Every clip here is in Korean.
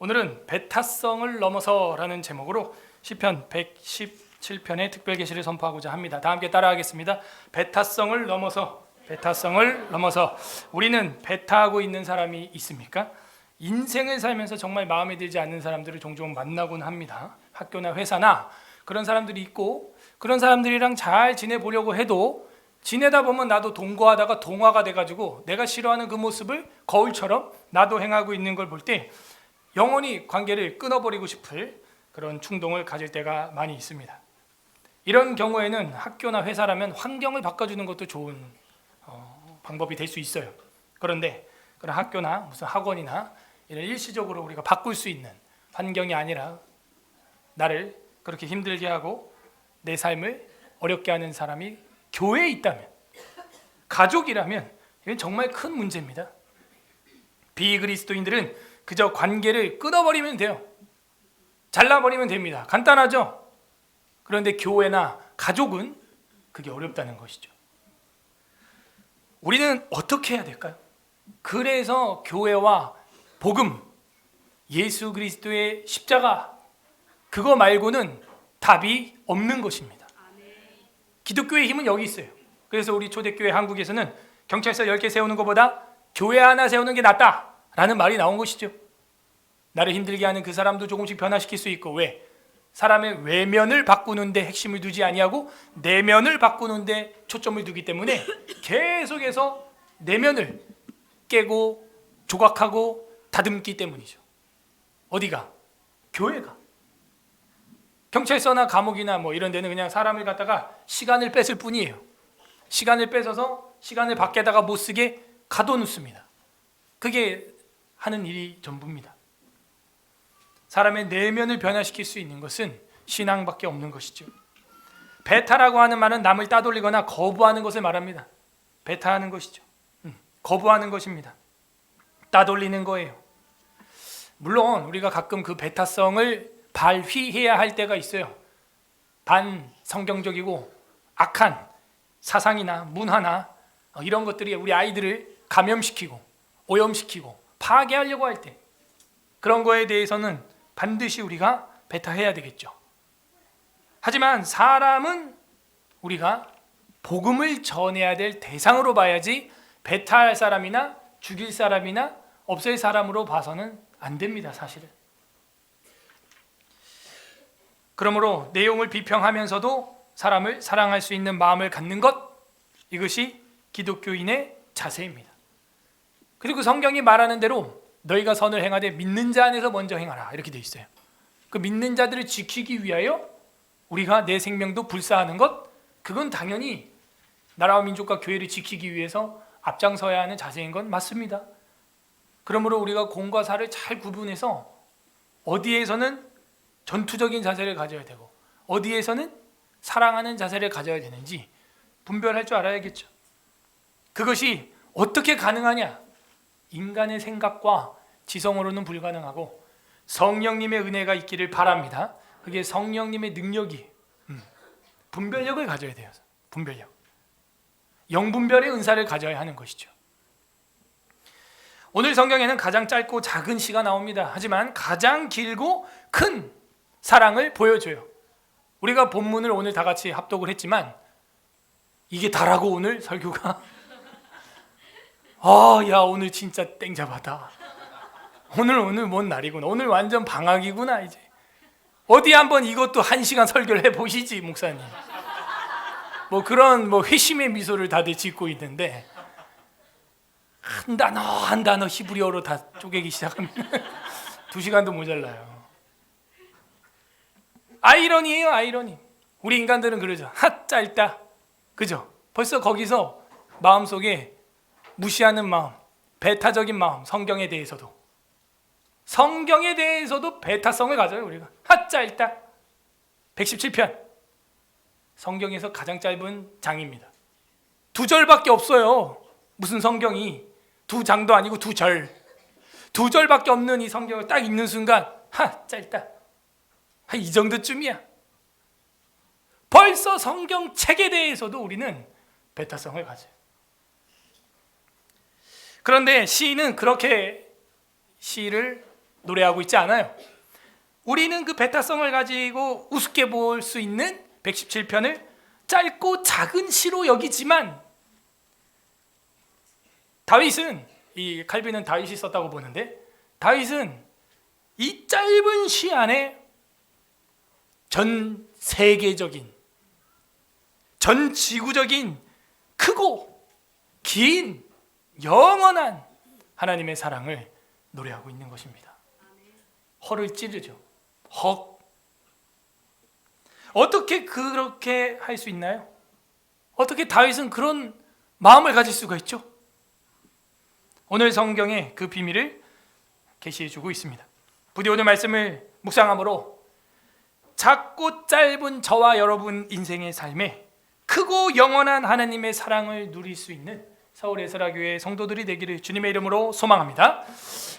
오늘은 배타성을 넘어서라는 제목으로 시편 117편의 특별 계시를 선포하고자 합니다. 다 함께 따라하겠습니다. 배타성을 넘어서, 배타성을 넘어서. 우리는 배타하고 있는 사람이 있습니까? 인생을 살면서 정말 마음에 들지 않는 사람들을 종종 만나곤 합니다. 학교나 회사나 그런 사람들이 있고, 그런 사람들이랑 잘 지내보려고 해도 지내다 보면 나도 동거하다가 동화가 돼가지고 내가 싫어하는 그 모습을 거울처럼 나도 행하고 있는 걸 볼 때 영원히 관계를 끊어버리고 싶을 그런 충동을 가질 때가 많이 있습니다. 이런 경우에는 학교나 회사라면 환경을 바꿔주는 것도 좋은 방법이 될 수 있어요. 그런데 그런 학교나 무슨 학원이나 이런 일시적으로 우리가 바꿀 수 있는 환경이 아니라 나를 그렇게 힘들게 하고 내 삶을 어렵게 하는 사람이 교회에 있다면, 가족이라면 이건 정말 큰 문제입니다. 비그리스도인들은 그저 관계를 끊어버리면 돼요. 잘라버리면 됩니다. 간단하죠? 그런데 교회나 가족은 그게 어렵다는 것이죠. 우리는 어떻게 해야 될까요? 그래서 교회와 복음, 예수 그리스도의 십자가, 그거 말고는 답이 없는 것입니다. 기독교의 힘은 여기 있어요. 그래서 우리 초대교회 한국에서는 경찰서 10개 세우는 것보다 교회 하나 세우는 게 낫다라는 말이 나온 것이죠. 나를 힘들게 하는 그 사람도 조금씩 변화시킬 수 있고, 왜? 사람의 외면을 바꾸는데 핵심을 두지 아니하고 내면을 바꾸는데 초점을 두기 때문에 계속해서 내면을 깨고 조각하고 다듬기 때문이죠. 어디가? 교회가. 경찰서나 감옥이나 뭐 이런 데는 그냥 사람을 갖다가 시간을 뺏을 뿐이에요. 시간을 뺏어서 시간을 밖에다가 못 쓰게 가둬놓습니다. 그게 하는 일이 전부입니다. 사람의 내면을 변화시킬 수 있는 것은 신앙밖에 없는 것이죠. 배타라고 하는 말은 남을 따돌리거나 거부하는 것을 말합니다. 배타하는 것이죠. 거부하는 것입니다. 따돌리는 거예요. 물론 우리가 가끔 그 배타성을 발휘해야 할 때가 있어요. 반성경적이고 악한 사상이나 문화나 이런 것들이 우리 아이들을 감염시키고 오염시키고 파괴하려고 할 때, 그런 거에 대해서는 반드시 우리가 배타해야 되겠죠. 하지만 사람은 우리가 복음을 전해야 될 대상으로 봐야지 배타할 사람이나 죽일 사람이나 없앨 사람으로 봐서는 안 됩니다, 사실은. 그러므로 내용을 비평하면서도 사람을 사랑할 수 있는 마음을 갖는 것, 이것이 기독교인의 자세입니다. 그리고 성경이 말하는 대로 너희가 선을 행하되 믿는 자 안에서 먼저 행하라, 이렇게 돼 있어요. 그 믿는 자들을 지키기 위하여 우리가 내 생명도 불사하는 것, 그건 당연히 나라와 민족과 교회를 지키기 위해서 앞장서야 하는 자세인 건 맞습니다. 그러므로 우리가 공과 사를 잘 구분해서 어디에서는 전투적인 자세를 가져야 되고 어디에서는 사랑하는 자세를 가져야 되는지 분별할 줄 알아야겠죠. 그것이 어떻게 가능하냐? 인간의 생각과 지성으로는 불가능하고 성령님의 은혜가 있기를 바랍니다. 그게 성령님의 능력이, 분별력을 가져야 돼요. 분별력, 영분별의 은사를 가져야 하는 것이죠. 오늘 성경에는 가장 짧고 작은 시가 나옵니다. 하지만 가장 길고 큰 사랑을 보여줘요. 우리가 본문을 오늘 다 같이 합독을 했지만 이게 다라고 오늘 설교가 야, 오늘 진짜 땡잡하다. 오늘 뭔 날이구나. 오늘 완전 방학이구나. 이제 어디 한번 이것도 1시간 설교를 해보시지, 목사님. 뭐 그런 회심의 미소를 다들 짓고 있는데 한 단어 히브리어로 다 쪼개기 시작하면 2시간도 모자라요. 아이러니예요, 아이러니. 우리 인간들은 그러죠. 핫 짧다, 그죠? 벌써 거기서 마음속에 무시하는 마음, 배타적인 마음, 성경에 대해서도 배타성을 가져요. 우리가 핫 짧다. 117편 성경에서 가장 짧은 장입니다. 2절밖에 없어요. 무슨 성경이 2장도 아니고 2절, 2절밖에 없는 이 성경을 딱 읽는 순간 짧다, 이 정도쯤이야. 벌써 성경책에 대해서도 우리는 배타성을 가져요. 그런데 시인은 그렇게 시를 노래하고 있지 않아요. 우리는 그 베타성을 가지고 우습게 볼 수 있는 117편을 짧고 작은 시로 여기지만 다윗은, 이 칼빈은 다윗이 썼다고 보는데, 다윗은 이 짧은 시 안에 전 세계적인, 전 지구적인 크고 긴 영원한 하나님의 사랑을 노래하고 있는 것입니다. 허를 찌르죠. 헉. 어떻게 그렇게 할 수 있나요? 어떻게 다윗은 그런 마음을 가질 수가 있죠? 오늘 성경에 그 비밀을 계시해 주고 있습니다. 부디 오늘 말씀을 묵상함으로 작고 짧은 저와 여러분 인생의 삶에 크고 영원한 하나님의 사랑을 누릴 수 있는 서울 에스라교회 성도들이 되기를 주님의 이름으로 소망합니다.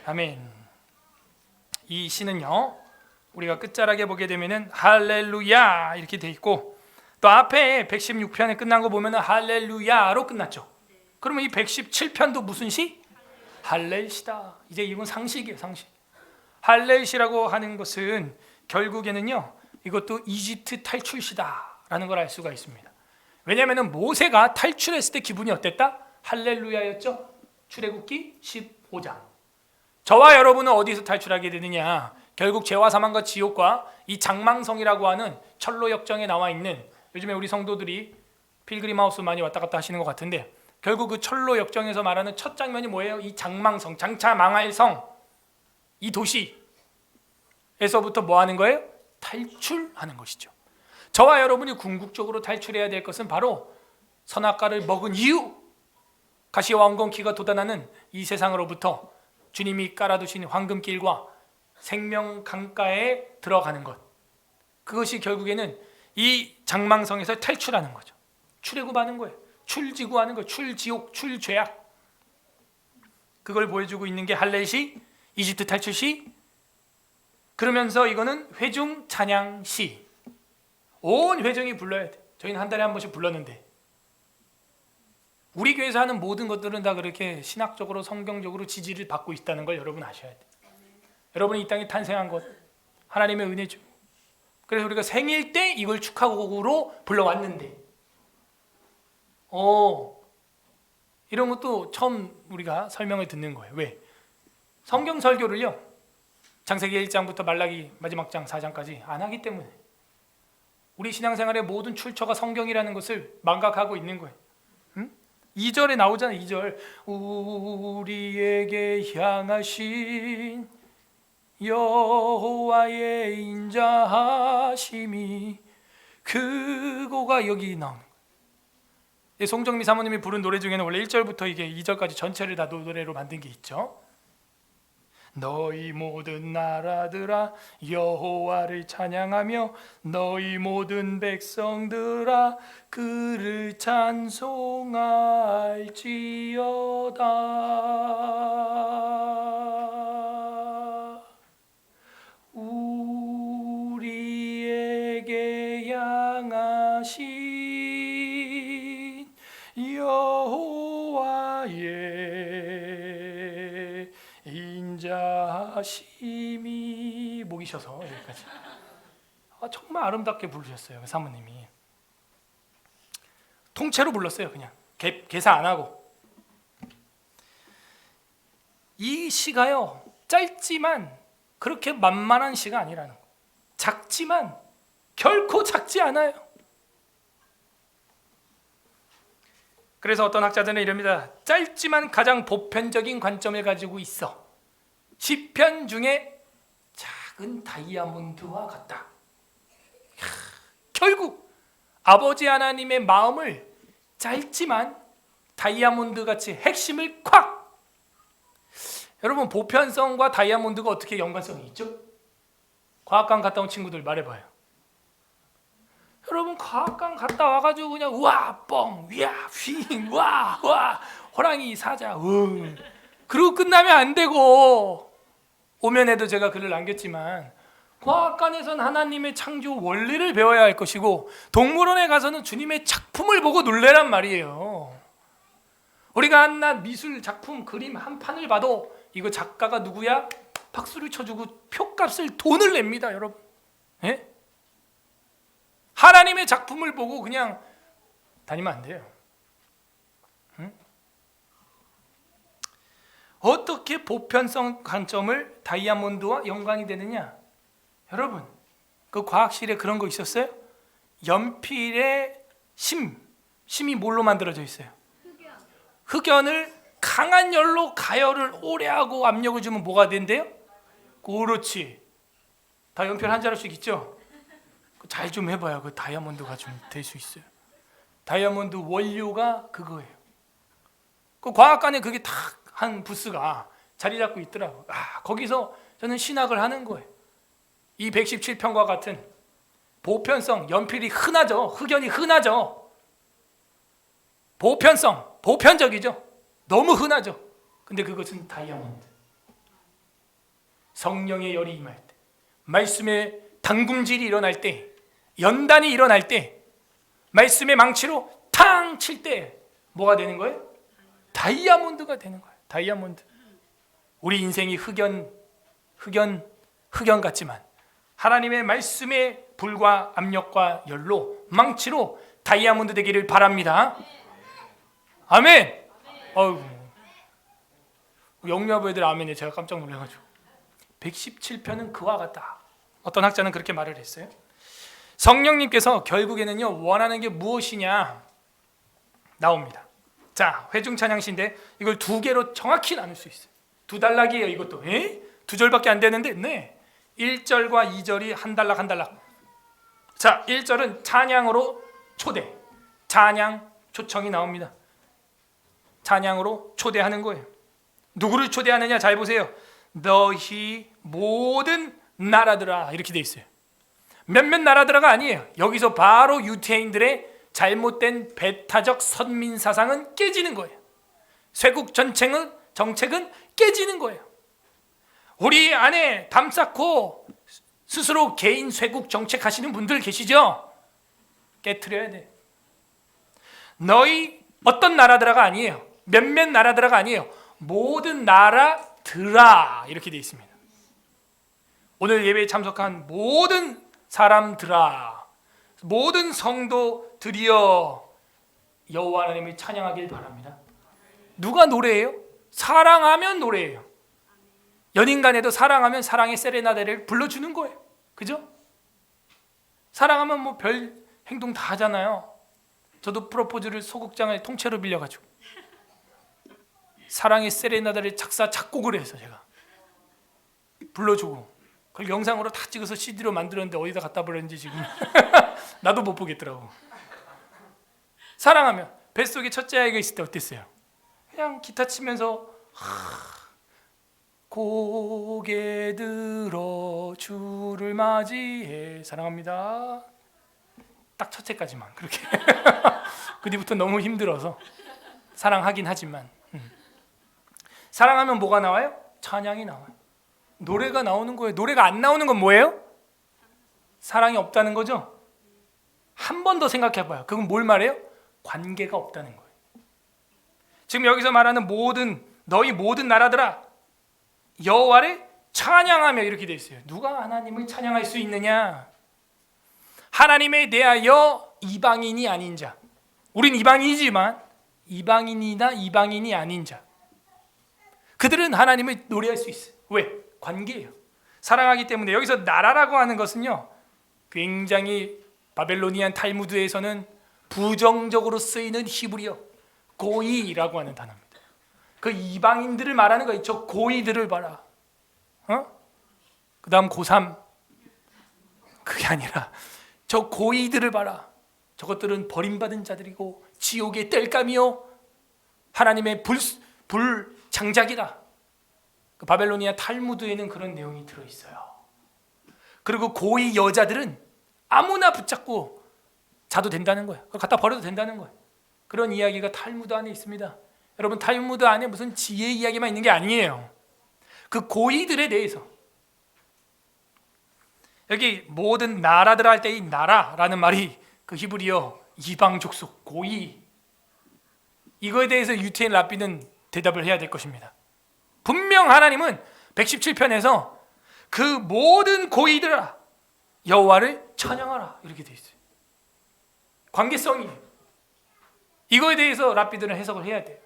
아멘. 이 시는요, 우리가 끝자락에 보게 되면은 할렐루야 이렇게 돼 있고, 또 앞에 116편에 끝난 거 보면은 할렐루야로 끝났죠. 그러면 이 117편도 무슨 시? 할렐시다. 이제 이건 상식이에요, 상식. 할렐시라고 하는 것은 결국에는요, 이것도 이집트 탈출시다라는 걸 알 수가 있습니다. 왜냐하면 모세가 탈출했을 때 기분이 어땠다? 할렐루야였죠. 출애굽기 15장. 저와 여러분은 어디서 탈출하게 되느냐? 결국 죄와 사망과 지옥과 이 장망성이라고 하는 철로 역정에 나와 있는, 요즘에 우리 성도들이 필그림 하우스 많이 왔다 갔다 하시는 것 같은데, 결국 그 철로 역정에서 말하는 첫 장면이 뭐예요? 이 장망성, 장차 망할 성, 이 도시에서부터 뭐 하는 거예요? 탈출하는 것이죠. 저와 여러분이 궁극적으로 탈출해야 될 것은 바로 선악과를 먹은 이유, 가시와 엉겅퀴가 돋아나는 이 세상으로부터 주님이 깔아두신 황금길과 생명 강가에 들어가는 것, 그것이 결국에는 이 장망성에서 탈출하는 거죠. 출애굽하는 거예요. 출지구하는 거예요. 출지옥, 출죄악. 그걸 보여주고 있는 게 할렐시, 이집트 탈출시. 그러면서 이거는 회중 찬양시. 온 회중이 불러야 돼. 저희는 한 달에 한 번씩 불렀는데, 우리 교회에서 하는 모든 것들은 다 그렇게 신학적으로 성경적으로 지지를 받고 있다는 걸 여러분 아셔야 돼. 여러분이 이 땅에 탄생한 것 하나님의 은혜죠. 그래서 우리가 생일 때 이걸 축하곡으로 불러왔는데, 이런 것도 처음 우리가 설명을 듣는 거예요. 왜? 성경 설교를요, 창세기 1장부터 말라기 마지막 장 4장까지 안 하기 때문에 우리 신앙생활의 모든 출처가 성경이라는 것을 망각하고 있는 거예요. 2절에 나오잖아요. 2절. 우리에게 향하신 여호와의 인자하심이 그거가 여기 나오는 거예요. 송정미 사모님이 부른 노래 중에는 원래 1절부터 이게 2절까지 전체를 다 노래로 만든 게 있죠. 너희 모든 나라들아 여호와를 찬양하며 너희 모든 백성들아 그를 찬송할지어다. 우리에게 향하신 여호와의 인자하심이, 목이 쉬어서 여기까지. 정말 아름답게 부르셨어요. 사모님이 통째로 불렀어요. 그냥 개사 안 하고. 이 시가요, 짧지만 그렇게 만만한 시가 아니라는 거. 작지만 결코 작지 않아요. 그래서 어떤 학자들은 이럽니다. 짧지만 가장 보편적인 관점을 가지고 있어. 시편 중에 작은 다이아몬드와 같다. 결국 아버지 하나님의 마음을 짧지만 다이아몬드 같이 핵심을 콱. 여러분, 보편성과 다이아몬드가 어떻게 연관성이 있죠? 과학관 갔다 온 친구들 말해봐요. 여러분, 과학관 갔다 와가지고 그냥 우와 뻥 위야 휘 와 호랑이 사자 그러고 끝나면 안 되고, 오면에도 제가 글을 남겼지만 과학관에서는 하나님의 창조 원리를 배워야 할 것이고, 동물원에 가서는 주님의 작품을 보고 놀래란 말이에요. 우리가 한낱 미술 작품 그림 한 판을 봐도 이거 작가가 누구야? 박수를 쳐주고 표값을 돈을 냅니다, 여러분. 예? 하나님의 작품을 보고 그냥 다니면 안 돼요. 응? 어떻게 보편성 관점을 다이아몬드와 연관이 되느냐? 여러분, 그 과학실에 그런 거 있었어요? 연필의 심이 뭘로 만들어져 있어요? 흑연을 강한 열로 가열을 오래 하고 압력을 주면 뭐가 된대요? 그렇지. 다 연필 한 자루씩 있죠? 잘 좀 해봐야 그 다이아몬드가 좀 될 수 있어요. 다이아몬드 원료가 그거예요. 그 과학관에 그게 딱 한 부스가 자리 잡고 있더라고. 거기서 저는 신학을 하는 거예요. 이 117편과 같은 보편성, 연필이 흔하죠. 흑연이 흔하죠. 보편성, 보편적이죠. 너무 흔하죠. 근데 그것은 다이아몬드. 성령의 열이 임할 때, 말씀의 당금질이 일어날 때, 연단이 일어날 때, 말씀의 망치로 탕 칠 때 뭐가 되는 거예요? 다이아몬드가 되는 거예요. 다이아몬드. 우리 인생이 흑연 같지만 하나님의 말씀의 불과 압력과 열로 망치로 다이아몬드 되기를 바랍니다. 아멘. 영유아부 애들 아멘에 제가 깜짝 놀라가지고 117편은 그와 같다. 어떤 학자는 그렇게 말을 했어요. 성령님께서 결국에는요, 원하는 게 무엇이냐 나옵니다. 자, 회중 찬양시인데 이걸 두 개로 정확히 나눌 수 있어요. 두 단락이에요, 이것도. 두 절밖에 안 되는데, 네. 1절과 2절이 한 단락 한 단락. 자, 1절은 찬양으로 초대, 찬양 초청이 나옵니다. 찬양으로 초대하는 거예요. 누구를 초대하느냐 잘 보세요. 너희 모든 나라들아, 이렇게 돼 있어요. 몇몇 나라들아가 아니에요. 여기서 바로 유태인들의 잘못된 배타적 선민 사상은 깨지는 거예요. 쇄국 정책은 깨지는 거예요. 우리 안에 담 쌓고 스스로 개인 쇄국 정책 하시는 분들 계시죠? 깨트려야 돼. 너희 어떤 나라들아가 아니에요. 몇몇 나라들아가 아니에요. 모든 나라들아, 이렇게 되어 있습니다. 오늘 예배에 참석한 모든 사람들아, 모든 성도들이여 여호와 하나님을 찬양하길 바랍니다. 누가 노래해요? 사랑하면 노래해요. 연인 간에도 사랑하면 사랑의 세레나데를 불러주는 거예요. 그죠? 사랑하면 뭐 별 행동 다 하잖아요. 저도 프로포즈를 소극장을 통째로 빌려가지고 사랑의 세레나데를 작곡을 해서 제가 불러주고 그걸 영상으로 다 찍어서 CD로 만들었는데 어디다 갖다 버렸는지 지금 나도 못 보겠더라고. 사랑하면 뱃속에 첫째 아이가 있을 때 어땠어요? 그냥 기타 치면서 고개 들어 주를 맞이해 사랑합니다. 딱 첫째까지만 그렇게. 그 뒤부터 너무 힘들어서 사랑하긴 하지만 사랑하면 뭐가 나와요? 찬양이 나와요. 노래가 나오는 거예요. 노래가 안 나오는 건 뭐예요? 사랑이 없다는 거죠. 한 번 더 생각해봐요. 그건 뭘 말해요? 관계가 없다는 거예요. 지금 여기서 말하는 너희 모든 나라들아 여호와를 찬양하며 이렇게 돼 있어요. 누가 하나님을 찬양할 수 있느냐? 하나님에 대하여 이방인이 아닌 자. 우린 이방인이지만 이방인이나 이방인이 아닌 자. 그들은 하나님을 노래할 수 있어요. 왜? 관계예요. 사랑하기 때문에. 여기서 나라라고 하는 것은요, 굉장히 바벨로니안 탈무드에서는 부정적으로 쓰이는 히브리어 고이라고 하는 단어입니다. 그 이방인들을 말하는 거예요. 저 고이들을 봐라. 그 다음 고3. 그게 아니라 저 고이들을 봐라. 저것들은 버림받은 자들이고 지옥의 땔감이요 하나님의 불장작이다. 그 바벨로니아 탈무드에는 그런 내용이 들어있어요. 그리고 고이 여자들은 아무나 붙잡고 자도 된다는 거예요. 그걸 갖다 버려도 된다는 거예요. 그런 이야기가 탈무드 안에 있습니다. 여러분, 탈무드 안에 무슨 지혜 이야기만 있는 게 아니에요. 그 고이들에 대해서 여기 모든 나라들 할 때 이 나라라는 말이 그 히브리어 이방 족속 고이, 이거에 대해서 유태인 랍비는 대답을 해야 될 것입니다. 분명 하나님은 117편에서 그 모든 고이들아 여호와를 찬양하라 이렇게 돼 있어요. 관계성이에요. 이거에 대해서 랍비들은 해석을 해야 돼요.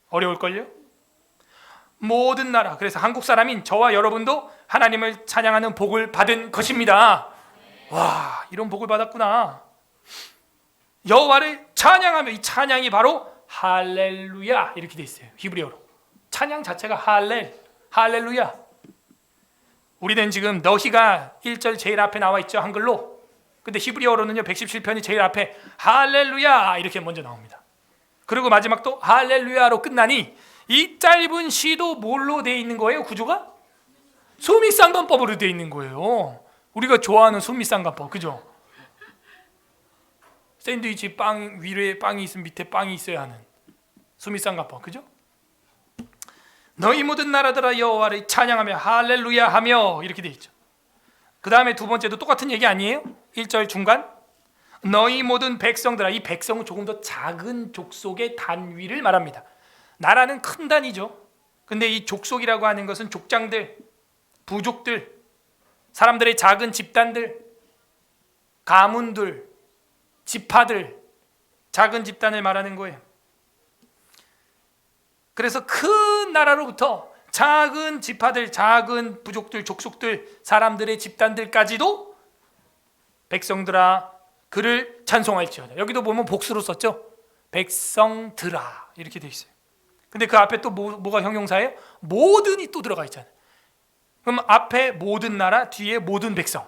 어려울걸요? 모든 나라, 그래서 한국 사람인 저와 여러분도 하나님을 찬양하는 복을 받은 것입니다. 와, 이런 복을 받았구나. 여호와를 찬양하며, 이 찬양이 바로 할렐루야 이렇게 돼 있어요. 히브리어로 찬양 자체가 할렐루야. 우리는 지금 너희가 1절 제일 앞에 나와 있죠, 한글로. 근데 히브리어로는요 117편이 제일 앞에 할렐루야 이렇게 먼저 나옵니다. 그리고 마지막 또 할렐루야로 끝나니 이 짧은 시도 뭘로 되어 있는 거예요? 구조가? 수미상관법으로 되어 있는 거예요. 우리가 좋아하는 수미상관법, 그죠? 샌드위치 빵 위에 빵이 있으면 밑에 빵이 있어야 하는 수미상관법, 그죠? 너희 모든 나라들아 여호와를 찬양하며 할렐루야 하며 이렇게 되어 있죠. 그 다음에 두 번째도 똑같은 얘기 아니에요? 1절 중간 너희 모든 백성들아, 이 백성은 조금 더 작은 족속의 단위를 말합니다. 나라는 큰 단위죠. 근데 이 족속이라고 하는 것은 족장들, 부족들, 사람들의 작은 집단들, 가문들, 지파들, 작은 집단을 말하는 거예요. 그래서 큰 나라로부터 작은 지파들, 작은 부족들, 족속들, 사람들의 집단들까지도 백성들아 그를 찬송할지어다. 여기도 보면 복수로 썼죠. 백성들아 이렇게 돼 있어요. 근데 그 앞에 또 뭐가 형용사예요? 모든이 또 들어가 있잖아요. 그럼 앞에 모든 나라, 뒤에 모든 백성.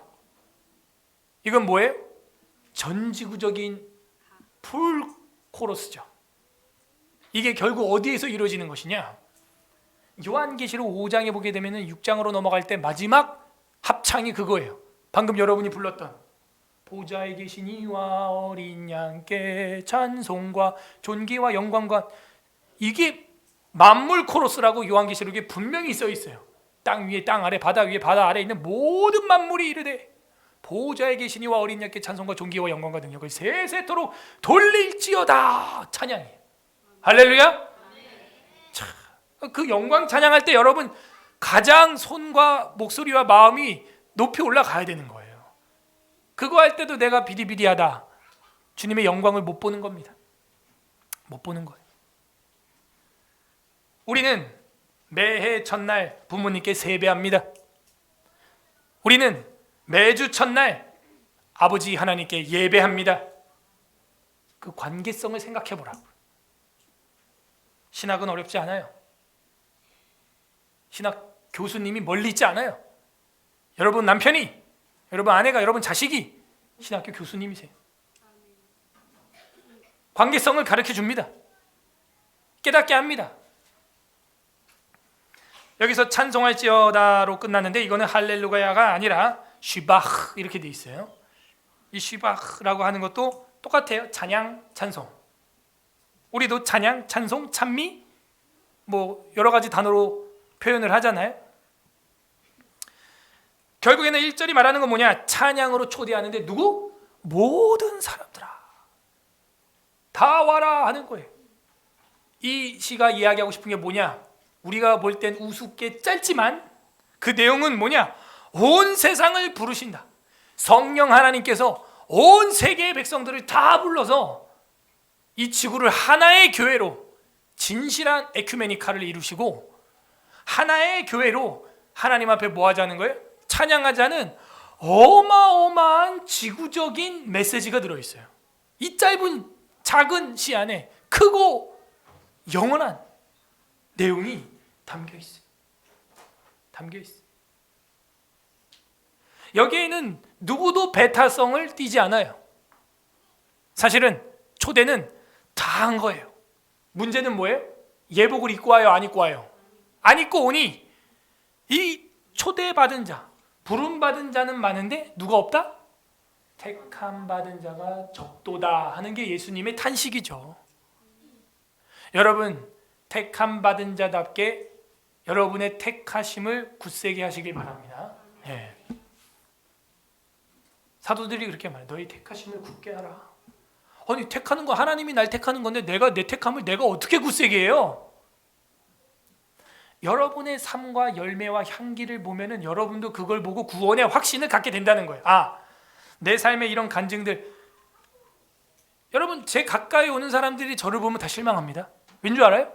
이건 뭐예요? 전지구적인 풀 코러스죠. 이게 결국 어디에서 이루어지는 것이냐? 요한계시록 5장에 보게 되면 6장으로 넘어갈 때 마지막 합창이 그거예요. 방금 여러분이 불렀던 보좌에 계신 이와 어린 양께 찬송과 존귀와 영광과, 이게 만물 코러스라고 요한계시록에 분명히 써 있어요. 땅 위에 땅 아래, 바다 위에 바다 아래 있는 모든 만물이 이르되 보좌에 계신 이와 어린 양께 찬송과 존귀와 영광과 능력을 세세토록 돌릴지어다. 찬양이에요. 할렐루야. 자, 그 영광 찬양할 때 여러분 가장 손과 목소리와 마음이 높이 올라가야 되는 거예요. 그거 할 때도 내가 비리비리하다, 주님의 영광을 못 보는 겁니다. 못 보는 거예요. 우리는 매해 첫날 부모님께 세배합니다. 우리는 매주 첫날 아버지 하나님께 예배합니다. 그 관계성을 생각해 보라고. 신학은 어렵지 않아요. 신학 교수님이 멀리 있지 않아요. 여러분 남편이, 여러분 아내가, 여러분 자식이 신학교 교수님이세요. 관계성을 가르쳐 줍니다. 깨닫게 합니다. 여기서 찬송할지어다로 끝났는데 이거는 할렐루야가 아니라 쉬바흐 이렇게 돼 있어요. 이 쉬바흐라고 하는 것도 똑같아요. 찬양, 찬송. 우리도 찬양, 찬송, 찬미 뭐 여러 가지 단어로 표현을 하잖아요. 결국에는 1절이 말하는 건 뭐냐? 찬양으로 초대하는데 누구? 모든 사람들아 다 와라 하는 거예요. 이 시가 이야기하고 싶은 게 뭐냐? 우리가 볼 땐 우습게 짧지만 그 내용은 뭐냐? 온 세상을 부르신다. 성령 하나님께서 온 세계의 백성들을 다 불러서 이 지구를 하나의 교회로, 진실한 에큐메니카를 이루시고 하나의 교회로 하나님 앞에 뭐 하자는 거예요? 찬양하자는 어마어마한 지구적인 메시지가 들어있어요. 이 짧은 작은 시 안에 크고 영원한 내용이 담겨 있어요. 여기에는 누구도 배타성을 띠지 않아요. 사실은 초대는 다 한 거예요. 문제는 뭐예요? 예복을 입고 와요, 안 입고 와요? 안 입고 오니 이 초대받은 자, 부름받은 자는 많은데 누가 없다? 택함 받은 자가 적도다 하는 게 예수님의 탄식이죠. 여러분 택함 받은 자답게 여러분의 택하심을 굳세게 하시길 바랍니다. 네. 사도들이 그렇게 말해요. 너희 택하심을 굳게 하라. 아니 택하는 거 하나님이 날 택하는 건데 내가 내 택함을 내가 어떻게 굳세게 해요? 여러분의 삶과 열매와 향기를 보면은 여러분도 그걸 보고 구원의 확신을 갖게 된다는 거예요. 내 삶에 이런 간증들, 여러분 제 가까이 오는 사람들이 저를 보면 다 실망합니다. 왠줄 알아요?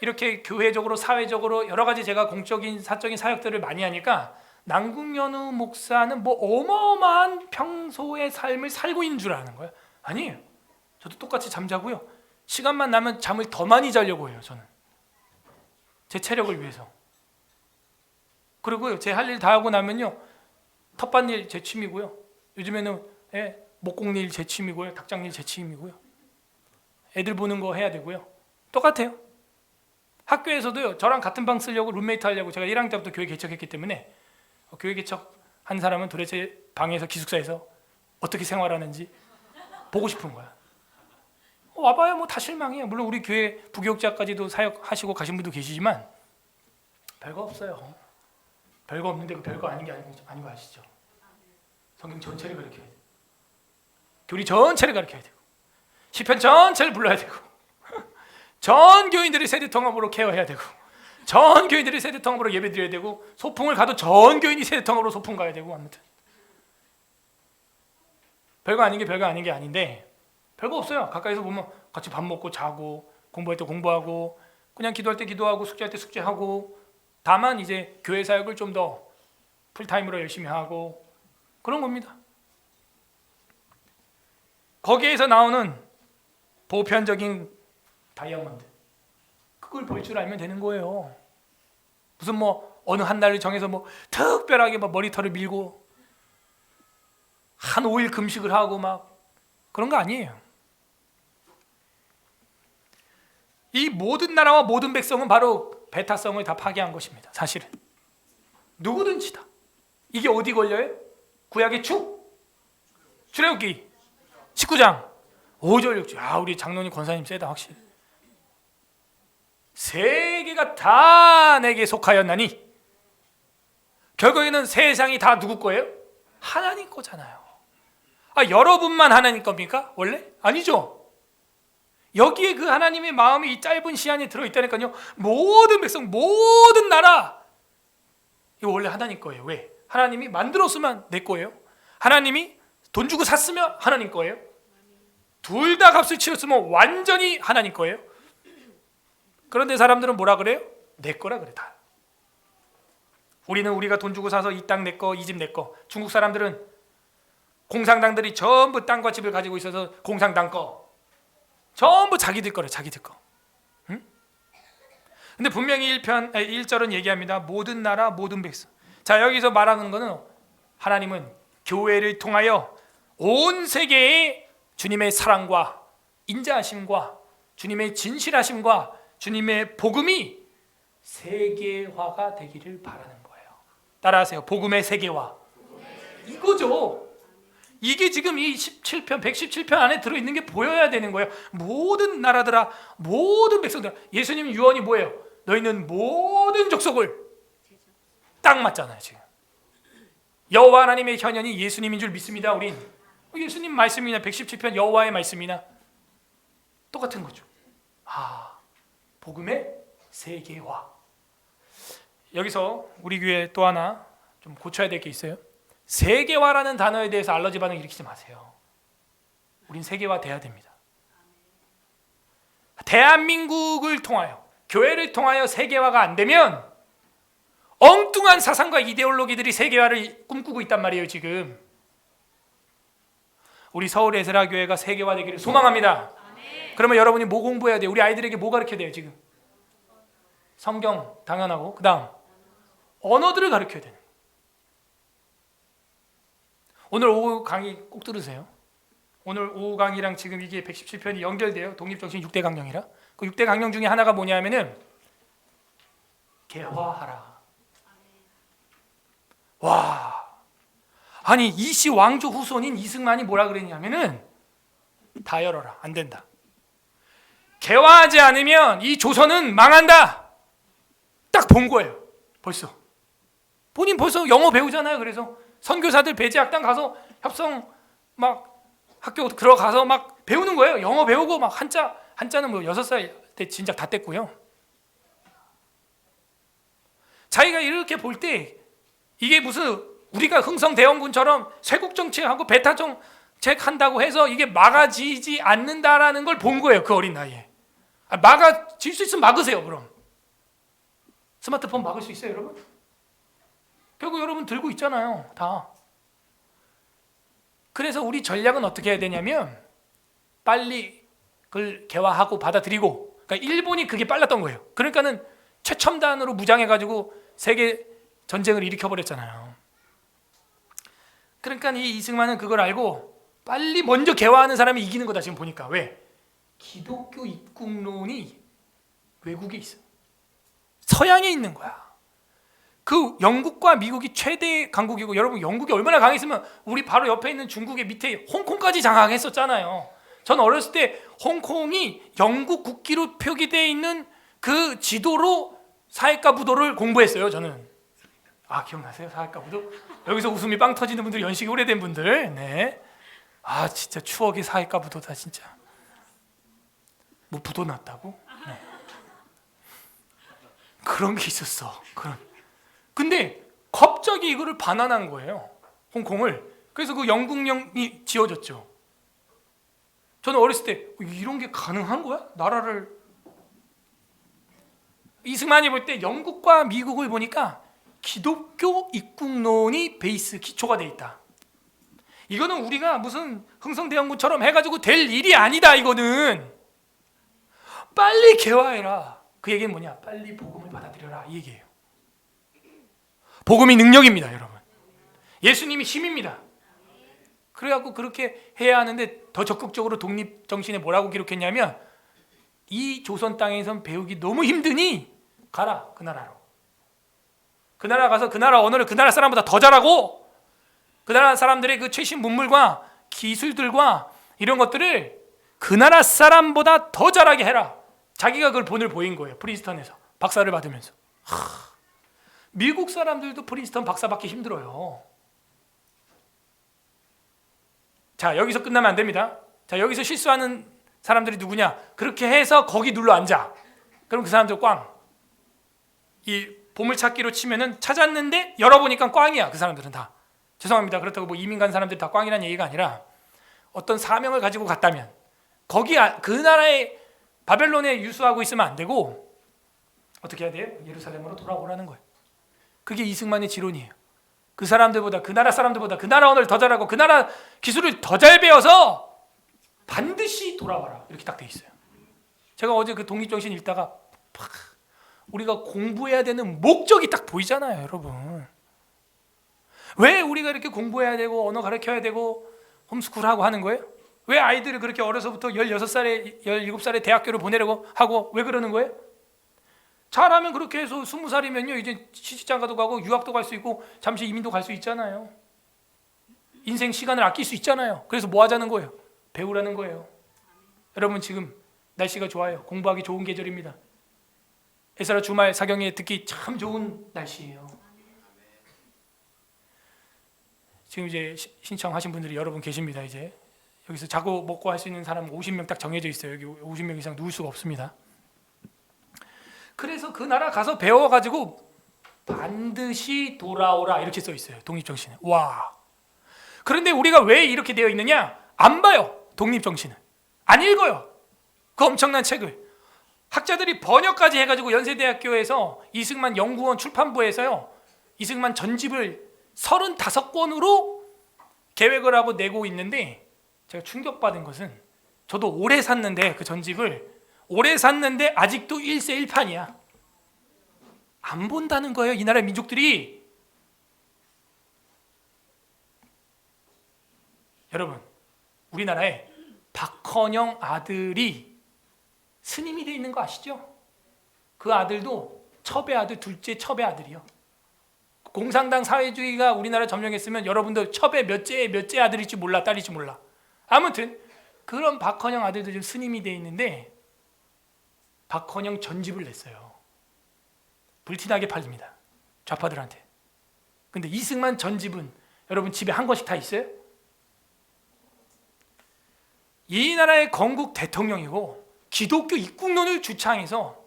이렇게 교회적으로 사회적으로 여러 가지 제가 공적인 사적인 사역들을 많이 하니까 남궁연우 목사는 뭐 어마어마한 평소의 삶을 살고 있는 줄 아는 거예요. 아니에요. 저도 똑같이 잠자고요. 시간만 나면 잠을 더 많이 자려고 해요. 저는 제 체력을 위해서. 그리고 제 할 일 다 하고 나면요, 텃밭일 제 취미고요. 요즘에는 목공일 제 취미고요. 닭장일 제 취미고요. 애들 보는 거 해야 되고요. 똑같아요. 학교에서도요, 저랑 같은 방 쓰려고 룸메이트 하려고 제가 1학년 때부터 교회 개척했기 때문에 교회 개척한 사람은 도대체 방에서 기숙사에서 어떻게 생활하는지 보고 싶은 거야. 와봐야 뭐 다 실망이에요. 물론 우리 교회 부교육자까지도 사역하시고 가신 분도 계시지만 별거 없어요. 별거 없는데 그 별거 아닌 게 아닌 거 아시죠? 성경 전체를 가르쳐야 돼요. 교리 전체를 가르쳐야 되고 시편 전체를 불러야 되고 전 교인들이 세대통합으로 케어해야 되고 전 교인들이 세대통합으로 예배드려야 되고 소풍을 가도 전 교인이 세대통합으로 소풍 가야 되고. 아무튼 별거 아닌 게 별거 아닌 게 아닌데 별거 없어요. 가까이서 보면 같이 밥 먹고 자고 공부할 때 공부하고 그냥 기도할 때 기도하고 숙제할 때 숙제하고, 다만 이제 교회 사역을 좀 더 풀타임으로 열심히 하고 그런 겁니다. 거기에서 나오는 보편적인 다이아몬드, 그걸 볼 줄 알면 되는 거예요. 무슨 뭐 어느 한 날을 정해서 뭐 특별하게 막 머리털을 밀고 한 5일 금식을 하고 막 그런 거 아니에요. 이 모든 나라와 모든 백성은 바로 배타성을 다 파괴한 것입니다. 사실은 누구든지 다. 이게 어디 걸려요? 구약의 출애굽기 19장 5절 6절. 우리 장로님 권사님 세다 확실히. 세계가 다 내게 속하였나니, 결국에는 세상이 다 누구 거예요? 하나님 거잖아요. 여러분만 하나님 겁니까? 원래? 아니죠. 여기에 그 하나님의 마음이 이 짧은 시간에 들어있다니까요. 모든 백성, 모든 나라, 이거 원래 하나님 거예요. 왜? 하나님이 만들었으면 내 거예요. 하나님이 돈 주고 샀으면 하나님 거예요. 둘 다 값을 치렀으면 완전히 하나님 거예요. 그런데 사람들은 뭐라 그래요? 내 거라 그래. 다. 우리가 돈 주고 사서 이 땅 내 거, 이 집 내 거. 중국 사람들은 공산당들이 전부 땅과 집을 가지고 있어서 공산당 거 전부 자기들 거래. 자기들 거. 응? 근데 분명히 1절은 얘기합니다. 모든 나라 모든 백성. 자, 여기서 말하는 거는 하나님은 교회를 통하여 온 세계에 주님의 사랑과 인자하심과 주님의 진실하심과 주님의 복음이 세계화가 되기를 바라는 거예요. 따라하세요. 복음의 세계화. 이거죠. 이게 지금 이 17편, 117편 안에 들어있는 게 보여야 되는 거예요. 모든 나라들아, 모든 백성들아. 예수님 유언이 뭐예요? 너희는 모든 족속을, 딱 맞잖아요. 지금 여호와 하나님의 현현이 예수님인 줄 믿습니다. 우린 예수님 말씀이나 117편 여호와의 말씀이나 똑같은 거죠. 복음의 세계화. 여기서 우리 교회 또 하나 좀 고쳐야 될 게 있어요. 세계화라는 단어에 대해서 알러지 반응 일으키지 마세요. 우린 세계화 돼야 됩니다. 대한민국을 통하여, 교회를 통하여 세계화가 안 되면 엉뚱한 사상과 이데올로기들이 세계화를 꿈꾸고 있단 말이에요. 지금 우리 서울 에스라 교회가 세계화 되기를 소망합니다. 그러면 여러분이 뭐 공부해야 돼요? 우리 아이들에게 뭐 가르쳐야 돼요? 지금 성경 당연하고 그 다음 언어들을 가르쳐야 되는. 오늘 오후 강의 꼭 들으세요. 오늘 오후 강의랑 지금 이게 117편이 연결돼요. 독립정신 6대 강령이라. 그 6대 강령 중에 하나가 뭐냐면은 개화하라. 와, 아니 이씨 왕조 후손인 이승만이 뭐라 그랬냐면은 다 열어라. 안 된다. 개화하지 않으면 이 조선은 망한다. 딱 본 거예요. 벌써 본인 벌써 영어 배우잖아요. 그래서 선교사들 배제학당 가서 협성 막 학교 들어가서 막 배우는 거예요. 영어 배우고 막 한자는 뭐 6살 때 진작 다 뗐고요. 자기가 이렇게 볼 때 이게 무슨 우리가 흥성대원군처럼 쇄국 정책하고 배타 정책 한다고 해서 이게 막아지지 않는다라는 걸 본 거예요. 그 어린 나이에. 막아질 수 있으면 막으세요. 그럼 스마트폰 막을 수 있어요, 여러분? 결국 여러분 들고 있잖아요, 다. 그래서 우리 전략은 어떻게 해야 되냐면 빨리 그걸 개화하고 받아들이고, 그러니까 일본이 그게 빨랐던 거예요. 그러니까는 최첨단으로 무장해가지고 세계 전쟁을 일으켜버렸잖아요. 그러니까 이 이승만은 그걸 알고 빨리 먼저 개화하는 사람이 이기는 거다. 지금 보니까. 왜? 기독교 입국론이 외국에 있어. 서양에 있는 거야. 그 영국과 미국이 최대 강국이고, 여러분 영국이 얼마나 강했으면 우리 바로 옆에 있는 중국의 밑에 홍콩까지 장악했었잖아요. 전 어렸을 때 홍콩이 영국 국기로 표기되어 있는 그 지도로 사회과 부도를 공부했어요. 저는. 기억나세요? 사회과 부도? 여기서 웃음이 빵 터지는 분들, 연식이 오래된 분들. 네. 진짜 추억의 사회과 부도다 진짜. 뭐 부도 났다고? 네. 그런 게 있었어. 근데 갑자기 이거를 반환한 거예요. 홍콩을. 그래서 그 영국령이 지어졌죠. 저는 어렸을 때 이런 게 가능한 거야? 나라를. 이승만이 볼 때 영국과 미국을 보니까 기독교 입국론이 베이스, 기초가 돼 있다. 이거는 우리가 무슨 흥성대원군처럼 해가지고 될 일이 아니다. 이거는 빨리 개화해라. 그 얘기는 뭐냐? 빨리 복음을 받아들여라, 이 얘기예요. 복음이 능력입니다, 여러분. 예수님이 힘입니다. 그래갖고 그렇게 해야 하는데 더 적극적으로 독립정신에 뭐라고 기록했냐면, 이 조선 땅에선 배우기 너무 힘드니 가라, 그 나라로. 그 나라 가서 그 나라 언어를 그 나라 사람보다 더 잘하고, 그 나라 사람들의 그 최신 문물과 기술들과 이런 것들을 그 나라 사람보다 더 잘하게 해라. 자기가 그걸 본을 보인 거예요. 프린스턴에서 박사를 받으면서. 미국 사람들도 프린스턴 박사 받기 힘들어요. 자, 여기서 끝나면 안 됩니다. 자, 여기서 실수하는 사람들이 누구냐? 그렇게 해서 거기 눌러 앉아. 그럼 그 사람들 꽝. 이 보물찾기로 치면은 찾았는데 열어보니까 꽝이야. 그 사람들은 다. 죄송합니다. 그렇다고 뭐 이민 간 사람들이 다 꽝이라는 얘기가 아니라, 어떤 사명을 가지고 갔다면 거기 그 나라에 바벨론에 유수하고 있으면 안 되고 어떻게 해야 돼요? 예루살렘으로 돌아오라는 거예요. 그게 이승만의 지론이에요. 그 사람들보다, 그 나라 사람들보다 그 나라 언어를 더 잘하고 그 나라 기술을 더 잘 배워서 반드시 돌아와라. 이렇게 딱 돼 있어요. 제가 어제 그 독립정신 읽다가 우리가 공부해야 되는 목적이 딱 보이잖아요, 여러분. 왜 우리가 이렇게 공부해야 되고 언어 가르쳐야 되고 홈스쿨하고 하는 거예요? 왜 아이들을 그렇게 어려서부터 16살에 17살에 대학교를 보내려고 하고 왜 그러는 거예요? 잘하면 그렇게 해서 20살이면요 이제 시집장가도 가고 유학도 갈 수 있고 잠시 이민도 갈 수 있잖아요. 인생 시간을 아낄 수 있잖아요. 그래서 뭐 하자는 거예요? 배우라는 거예요. 여러분 지금 날씨가 좋아요. 공부하기 좋은 계절입니다. 에스라 주말 사경에 듣기 참 좋은 날씨예요. 지금 이제 신청하신 분들이 여러 분 계십니다. 이제 여기서 자고 먹고 할 수 있는 사람은 50명 딱 정해져 있어요. 여기 50명 이상 누울 수가 없습니다. 그래서 그 나라 가서 배워가지고 반드시 돌아오라 이렇게 써 있어요. 독립정신에. 와. 그런데 우리가 왜 이렇게 되어 있느냐? 안 봐요. 독립정신을. 안 읽어요. 그 엄청난 책을. 학자들이 번역까지 해가지고 연세대학교에서 이승만 연구원 출판부에서요, 이승만 전집을 35권으로 계획을 하고 내고 있는데, 제가 충격받은 것은, 저도 오래 샀는데 그 전집을 오래 샀는데 아직도 1세 1판이야. 안 본다는 거예요, 이 나라 민족들이. 여러분, 우리나라에 박헌영 아들이 스님이 돼 있는 거 아시죠? 그 아들도 첩의 아들, 둘째 첩의 아들이요. 공산당 사회주의가 우리나라 점령했으면 여러분들 첩의 몇째 아들일지 몰라, 딸일지 몰라. 아무튼 그런 박헌영 아들도 지금 스님이 돼 있는데 박헌영 전집을 냈어요. 불티나게 팔립니다, 좌파들한테. 근데 이승만 전집은 여러분 집에 한 권씩 다 있어요? 이 나라의 건국 대통령이고 기독교 입국론을 주창해서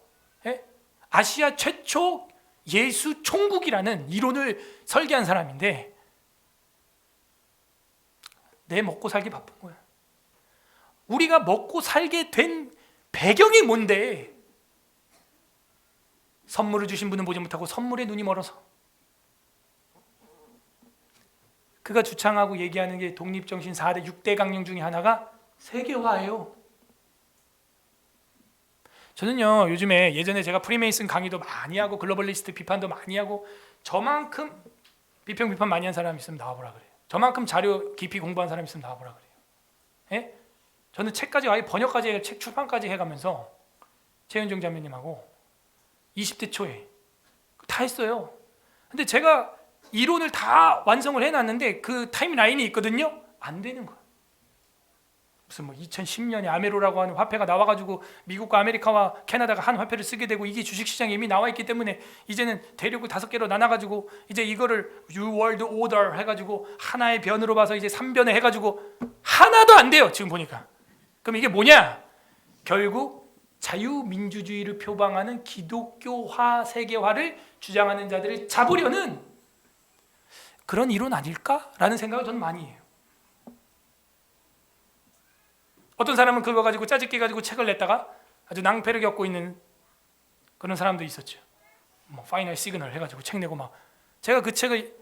아시아 최초 예수 총국이라는 이론을 설계한 사람인데 내 먹고 살기 바쁜 거야. 우리가 먹고 살게 된 배경이 뭔데? 선물을 주신 분은 보지 못하고 선물에 눈이 멀어서. 그가 주창하고 얘기하는 게 독립정신 4대 6대 강령 중에 하나가 세계화예요. 저는요 요즘에 예전에 제가 프리메이슨 강의도 많이 하고 글로벌리스트 비판도 많이 하고 저만큼 비평 비판 많이 한 사람 있으면 나와보라 그래요. 저만큼 자료 깊이 공부한 사람 있으면 나와보라 그래요. 예? 저는 책까지 아예 번역까지 책 출판까지 해가면서 최현정 자매님하고 20대 초에 다 했어요. 근데 제가 이론을 다 완성을 해놨는데 그 타임라인이 있거든요. 안 되는 거야. 무슨 뭐 2010년에 아메로라고 하는 화폐가 나와가지고 미국과 아메리카와 캐나다가 한 화폐를 쓰게 되고 이게 주식시장에 이미 나와 있기 때문에 이제는 대륙을 5개로 나눠가지고 이제 이거를 New World Order 해가지고 하나의 변으로 봐서 이제 3변에 해가지고 하나도 안 돼요. 지금 보니까. 그럼 이게 뭐냐? 결국 자유민주주의를 표방하는 기독교화 세계화를 주장하는 자들을 잡으려는 그런 이론 아닐까라는 생각을 저는 많이 해요. 어떤 사람은 그거 가지고 짜집기 가지고 책을 냈다가 아주 낭패를 겪고 있는 그런 사람도 있었죠. 뭐 파이널 시그널 해가지고 책 내고 막. 제가 그 책을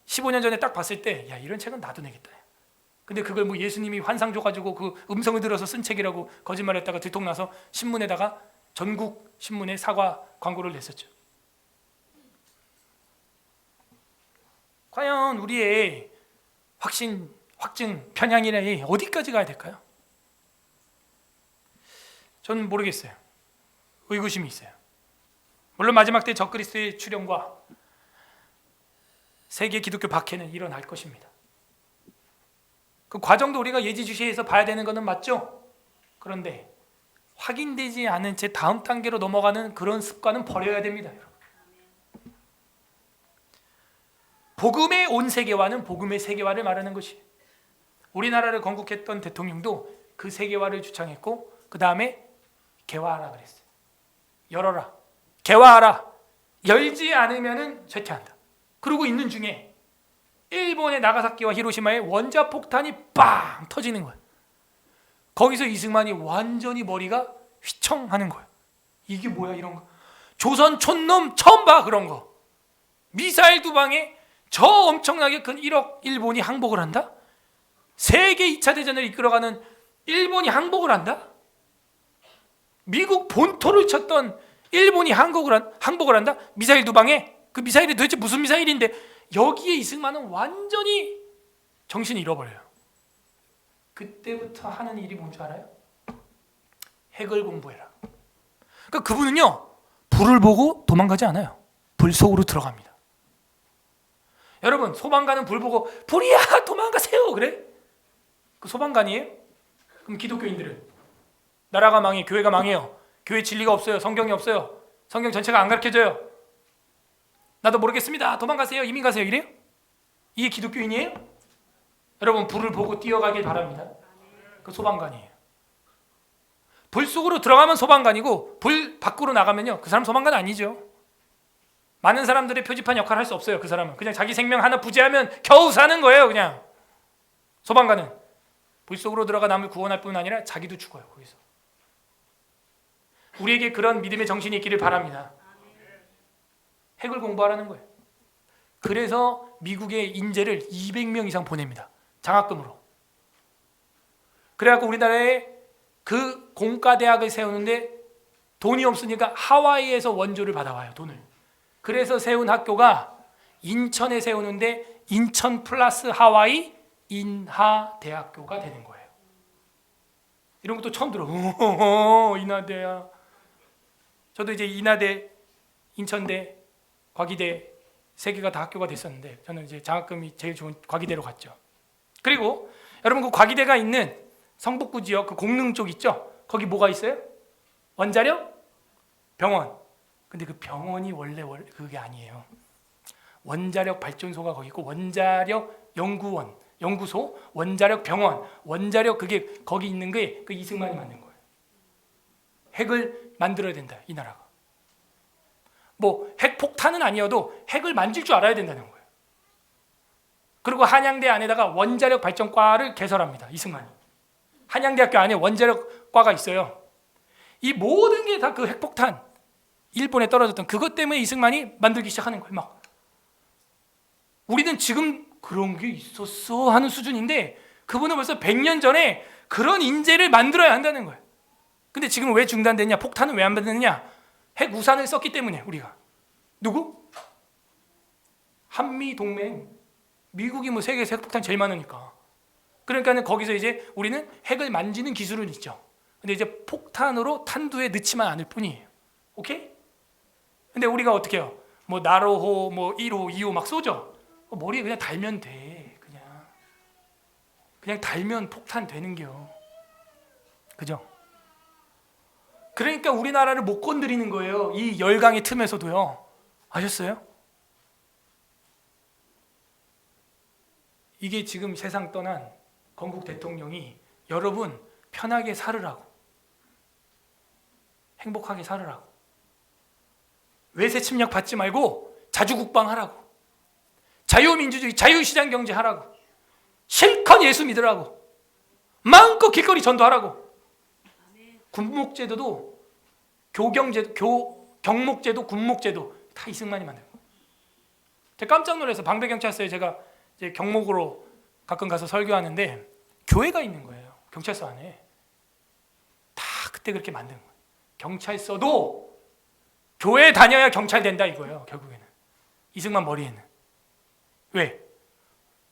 15년 전에 딱 봤을 때 야 이런 책은 나도 내겠다. 근데 그걸 뭐 예수님이 환상 줘가지고 그 음성을 들어서 쓴 책이라고 거짓말했다가 들통나서 신문에다가 전국 신문에 사과 광고를 냈었죠. 과연 우리의 확증, 편향이라 어디까지 가야 될까요? 저는 모르겠어요. 의구심이 있어요. 물론 마지막 때 적그리스도의 출현과 세계 기독교 박해는 일어날 것입니다. 그 과정도 우리가 예지주시해서 봐야 되는 것은 맞죠? 그런데 확인되지 않은 채 다음 단계로 넘어가는 그런 습관은 버려야 됩니다. 여러분. 복음의 온 세계화는 복음의 세계화를 말하는 것이 우리나라를 건국했던 대통령도 그 세계화를 주창했고 그 다음에 개화하라 그랬어요. 열어라. 개화하라. 열지 않으면 쇠퇴한다. 그러고 있는 중에 일본의 나가사키와 히로시마에 원자폭탄이 빵 터지는 거예요. 거기서 이승만이 완전히 머리가 휘청하는 거예요. 이게 뭐야 이런 거. 조선 촌놈 처음 봐 그런 거. 미사일 2방에 저 엄청나게 큰 1억 일본이 항복을 한다? 세계 2차 대전을 이끌어가는 일본이 항복을 한다? 미국 본토를 쳤던 일본이 항복을 한다? 미사일 2방에? 그 미사일이 도대체 무슨 미사일인데 여기에 이승만은 완전히 정신을 잃어버려요. 그때부터 하는 일이 뭔 줄 알아요? 핵을 공부해라. 그러니까 그분은요 불을 보고 도망가지 않아요. 불 속으로 들어갑니다. 여러분 소방관은 불 보고 불이야 도망가세요 그래? 그 소방관이에요? 그럼 기독교인들은 나라가 망해 교회가 망해요. 교회 진리가 없어요. 성경이 없어요. 성경 전체가 안 가르쳐져요. 나도 모르겠습니다. 도망가세요. 이민 가세요. 이래요? 이게 기독교인이에요? 여러분 불을 보고 뛰어가길 바랍니다. 그 소방관이에요. 불 속으로 들어가면 소방관이고 불 밖으로 나가면요 그 사람 소방관 아니죠. 많은 사람들의 표지판 역할을 할 수 없어요. 그 사람은 그냥 자기 생명 하나 부재하면 겨우 사는 거예요. 그냥 소방관은 불 속으로 들어가 남을 구원할 뿐 아니라 자기도 죽어요. 거기서. 우리에게 그런 믿음의 정신이 있기를 바랍니다. 핵을 공부하라는 거예요. 그래서 미국의 인재를 200명 이상 보냅니다. 장학금으로. 그래갖고 우리나라에 그 공과대학을 세우는데 돈이 없으니까 하와이에서 원조를 받아와요. 돈을. 그래서 세운 학교가 인천에 세우는데 인천 플러스 하와이 인하대학교가 되는 거예요. 이런 것도 처음 들어. 인하대야. 저도 이제 인하대, 인천대, 과기대 세 개가 다 학교가 됐었는데 저는 이제 장학금이 제일 좋은 과기대로 갔죠. 그리고 여러분 그 과기대가 있는 성북구 지역 그 공릉 쪽 있죠? 거기 뭐가 있어요? 원자력 병원. 근데 그 병원이 원래 그게 아니에요. 원자력 발전소가 거기 있고 원자력 연구원, 연구소, 원자력 병원, 원자력 그게 거기 있는 게 그 이승만이 만든 거예요. 핵을 만들어야 된다 이 나라가. 뭐 핵폭탄은 아니어도 핵을 만질 줄 알아야 된다는 거예요. 그리고 한양대 안에다가 원자력 발전과를 개설합니다. 이승만이. 한양대학교 안에 원자력과가 있어요. 이 모든 게 다 그 핵폭탄, 일본에 떨어졌던 그것 때문에 이승만이 만들기 시작하는 거예요. 막 우리는 지금 그런 게 있었어 하는 수준인데 그분은 벌써 100년 전에 그런 인재를 만들어야 한다는 거예요. 근데 지금 왜 중단됐냐? 폭탄은 왜 안 만드느냐? 핵 우산을 썼기 때문에. 우리가 누구? 한미 동맹. 미국이 뭐 세계에서 핵폭탄 제일 많으니까. 그러니까는 거기서 이제 우리는 핵을 만지는 기술은 있죠. 근데 이제 폭탄으로 탄두에 넣지만 않을 뿐이에요. 오케이? 근데 우리가 어떻게 해요? 뭐 나로호, 뭐 1호, 2호 막 쏘죠. 머리에 그냥 달면 돼. 그냥 달면 폭탄 되는겨. 그죠? 그러니까 우리나라를 못 건드리는 거예요. 이 열강의 틈에서도요. 아셨어요? 이게 지금 세상 떠난 건국 대통령이 여러분 편하게 살으라고, 행복하게 살으라고, 외세 침략 받지 말고 자주국방하라고, 자유민주주의, 자유시장 경제 하라고, 실컷 예수 믿으라고, 마음껏 길거리 전도하라고. 군목제도도 교경제도, 경목제도, 군목제도 다 이승만이 만든 거예요. 제가 깜짝 놀라서 방배경찰서에 제가 이제 경목으로 가끔 가서 설교하는데 교회가 있는 거예요. 경찰서 안에. 다 그때 그렇게 만든 거예요. 경찰서도 교회 다녀야 경찰 된다 이거예요. 결국에는 이승만 머리에는. 왜?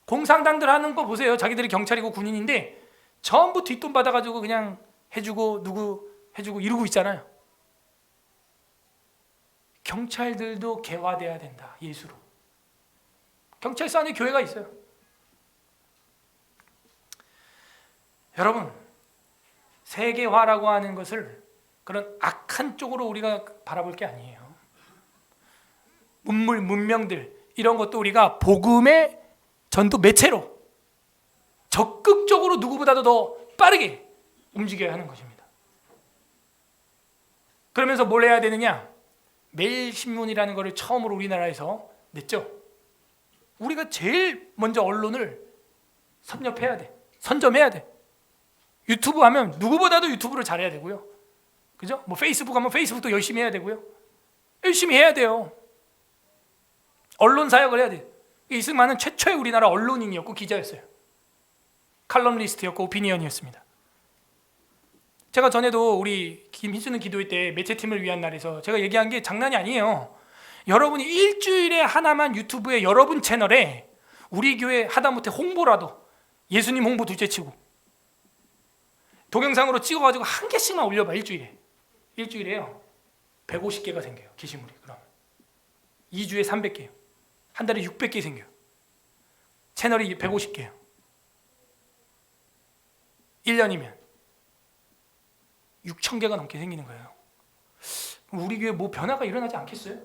공상당들 하는 거 보세요. 자기들이 경찰이고 군인인데 전부 뒷돈 받아가지고 그냥 해주고 누구 해주고 이러고 있잖아요. 경찰들도 개화돼야 된다. 예수로. 경찰서 안에 교회가 있어요. 여러분, 세계화라고 하는 것을 그런 악한 쪽으로 우리가 바라볼 게 아니에요. 문명들 이런 것도 우리가 복음의 전도 매체로 적극적으로 누구보다도 더 빠르게 움직여야 하는 것입니다. 그러면서 뭘 해야 되느냐? 매일신문이라는 것을 처음으로 우리나라에서 냈죠. 우리가 제일 먼저 언론을 섭렵해야 돼. 선점해야 돼. 유튜브 하면 누구보다도 유튜브를 잘해야 되고요. 그죠? 뭐 페이스북 하면 페이스북도 열심히 해야 되고요. 열심히 해야 돼요. 언론 사역을 해야 돼. 이승만은 최초의 우리나라 언론인이었고 기자였어요. 칼럼니스트였고 오피니언이었습니다. 제가 전에도 우리 김희수는 기도회 때 매체팀을 위한 날에서 제가 얘기한 게 장난이 아니에요. 여러분이 일주일에 하나만 유튜브에 여러분 채널에 우리 교회 하다못해 홍보라도 예수님 홍보 둘째치고 동영상으로 찍어가지고 한 개씩만 올려봐. 일주일에요 150개가 생겨요. 게시물이. 그럼 2주에 300개요. 한 달에 600개 생겨요. 채널이 150개예요. 1년이면 6,000개가 넘게 생기는 거예요. 우리 교회 뭐 변화가 일어나지 않겠어요?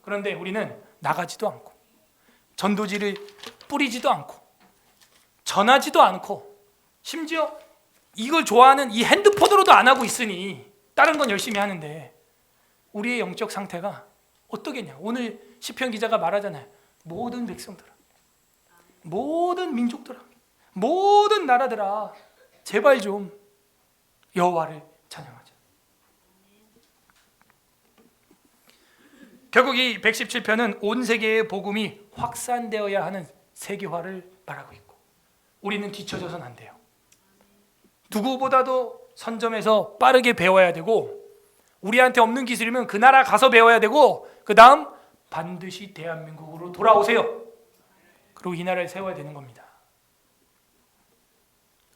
그런데 우리는 나가지도 않고 전도지를 뿌리지도 않고 전하지도 않고 심지어 이걸 좋아하는 이 핸드폰으로도 안 하고 있으니 다른 건 열심히 하는데 우리의 영적 상태가 어떠겠냐. 오늘 시편 기자가 말하잖아요. 모든 백성들아, 모든 민족들아, 모든 나라들아, 제발 좀 여호와를 찬양하자. 결국 이 117편은 온 세계의 복음이 확산되어야 하는 세계화를 말하고 있고 우리는 뒤처져서는 안 돼요. 누구보다도 선점해서 빠르게 배워야 되고 우리한테 없는 기술이면 그 나라 가서 배워야 되고 그 다음 반드시 대한민국으로 돌아오세요. 그리고 이 나라를 세워야 되는 겁니다.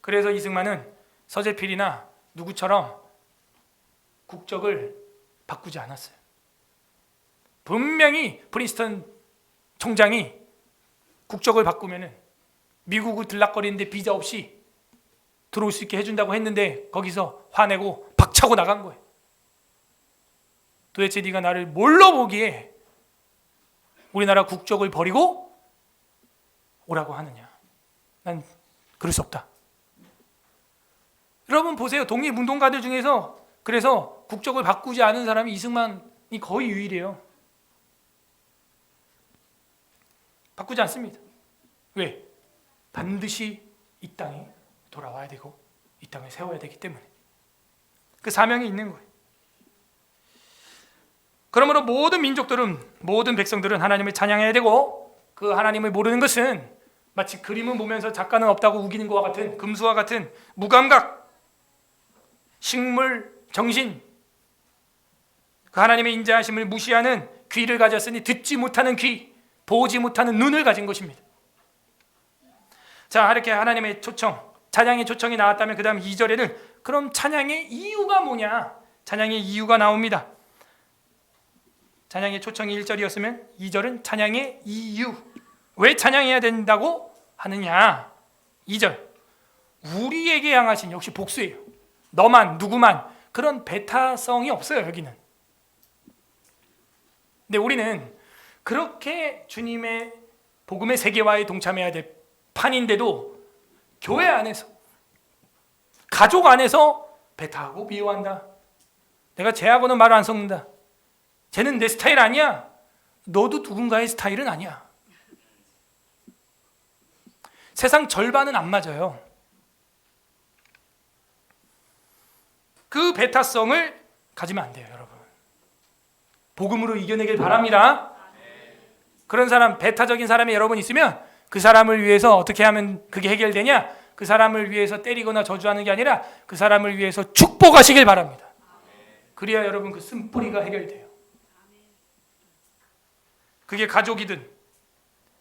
그래서 이승만은 서재필이나 누구처럼 국적을 바꾸지 않았어요. 분명히 프린스턴 총장이 국적을 바꾸면은 미국을 들락거리는데 비자 없이 들어올 수 있게 해준다고 했는데 거기서 화내고 박차고 나간 거예요. 도대체 네가 나를 뭘로 보기에 우리나라 국적을 버리고 오라고 하느냐. 난 그럴 수 없다. 여러분 보세요. 독립운동가들 중에서 그래서 국적을 바꾸지 않은 사람이 이승만이 거의 유일해요. 바꾸지 않습니다. 왜? 반드시 이 땅에 돌아와야 되고 이 땅을 세워야 되기 때문에 그 사명이 있는 거예요. 그러므로 모든 민족들은, 모든 백성들은 하나님을 찬양해야 되고, 그 하나님을 모르는 것은 마치 그림을 보면서 작가는 없다고 우기는 것과 같은, 금수와 같은 무감각, 식물, 정신, 그 하나님의 인자하심을 무시하는 귀를 가졌으니 듣지 못하는 귀, 보지 못하는 눈을 가진 것입니다. 자, 이렇게 하나님의 초청, 찬양의 초청이 나왔다면 그 다음 2절에는 그럼 찬양의 이유가 뭐냐? 찬양의 이유가 나옵니다. 찬양의 초청이 1절이었으면 2절은 찬양의 이유, 왜 찬양해야 된다고 하느냐? 2절, 우리에게 향하신, 역시 복수예요. 너만, 누구만, 그런 배타성이 없어요. 여기는. 근데 우리는 그렇게 주님의 복음의 세계화에 동참해야 될 판인데도 교회 안에서, 가족 안에서 배타하고 미워한다. 내가 쟤하고는 말 안 섞는다. 쟤는 내 스타일 아니야. 너도 누군가의 스타일은 아니야. 세상 절반은 안 맞아요. 그 배타성을 가지면 안 돼요, 여러분. 복음으로 이겨내길 바랍니다. 그런 사람, 배타적인 사람이 여러분 있으면 그 사람을 위해서 어떻게 하면 그게 해결되냐? 그 사람을 위해서 때리거나 저주하는 게 아니라 그 사람을 위해서 축복하시길 바랍니다. 그래야 여러분 그 쓴뿌리가 해결돼요. 그게 가족이든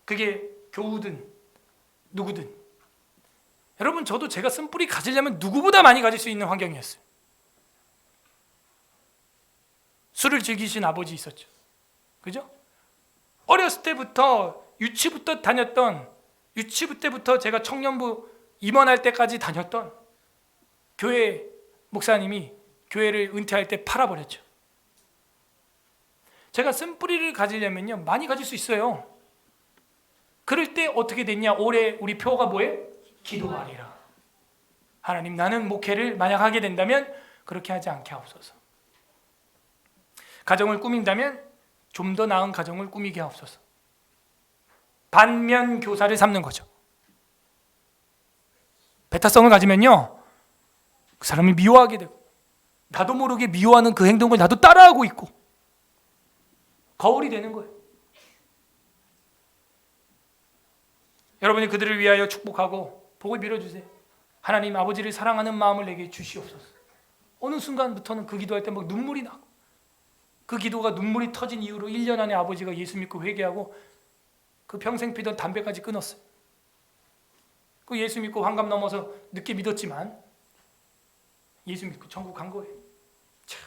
그게 교우든 누구든. 여러분, 저도 제가 쓴뿌리 가지려면 누구보다 많이 가질 수 있는 환경이었어요. 술을 즐기신 아버지 있었죠. 그죠? 어렸을 때부터 유치부터 다녔던, 유치부 때부터 제가 청년부 임원할 때까지 다녔던 교회 목사님이 교회를 은퇴할 때 팔아버렸죠. 제가 쓴뿌리를 가지려면요, 많이 가질 수 있어요. 그럴 때 어떻게 됐냐? 올해 우리 표가 뭐예요? 기도하리라. 하나님, 나는 목회를 만약 하게 된다면 그렇게 하지 않게 하옵소서. 가정을 꾸민다면 좀 더 나은 가정을 꾸미게 하옵소서. 반면 교사를 삼는 거죠. 배타성을 가지면요, 그 사람이 미워하게 되고, 나도 모르게 미워하는 그 행동을 나도 따라하고 있고, 거울이 되는 거예요. 여러분이 그들을 위하여 축복하고 복을 빌어주세요. 하나님, 아버지를 사랑하는 마음을 내게 주시옵소서. 어느 순간부터는 그 기도할 때 막 눈물이 나고, 그 기도가 눈물이 터진 이후로 1년 안에 아버지가 예수 믿고 회개하고 그 평생 피던 담배까지 끊었어요. 그 예수 믿고 환갑 넘어서 늦게 믿었지만 예수 믿고 천국 간 거예요. 참.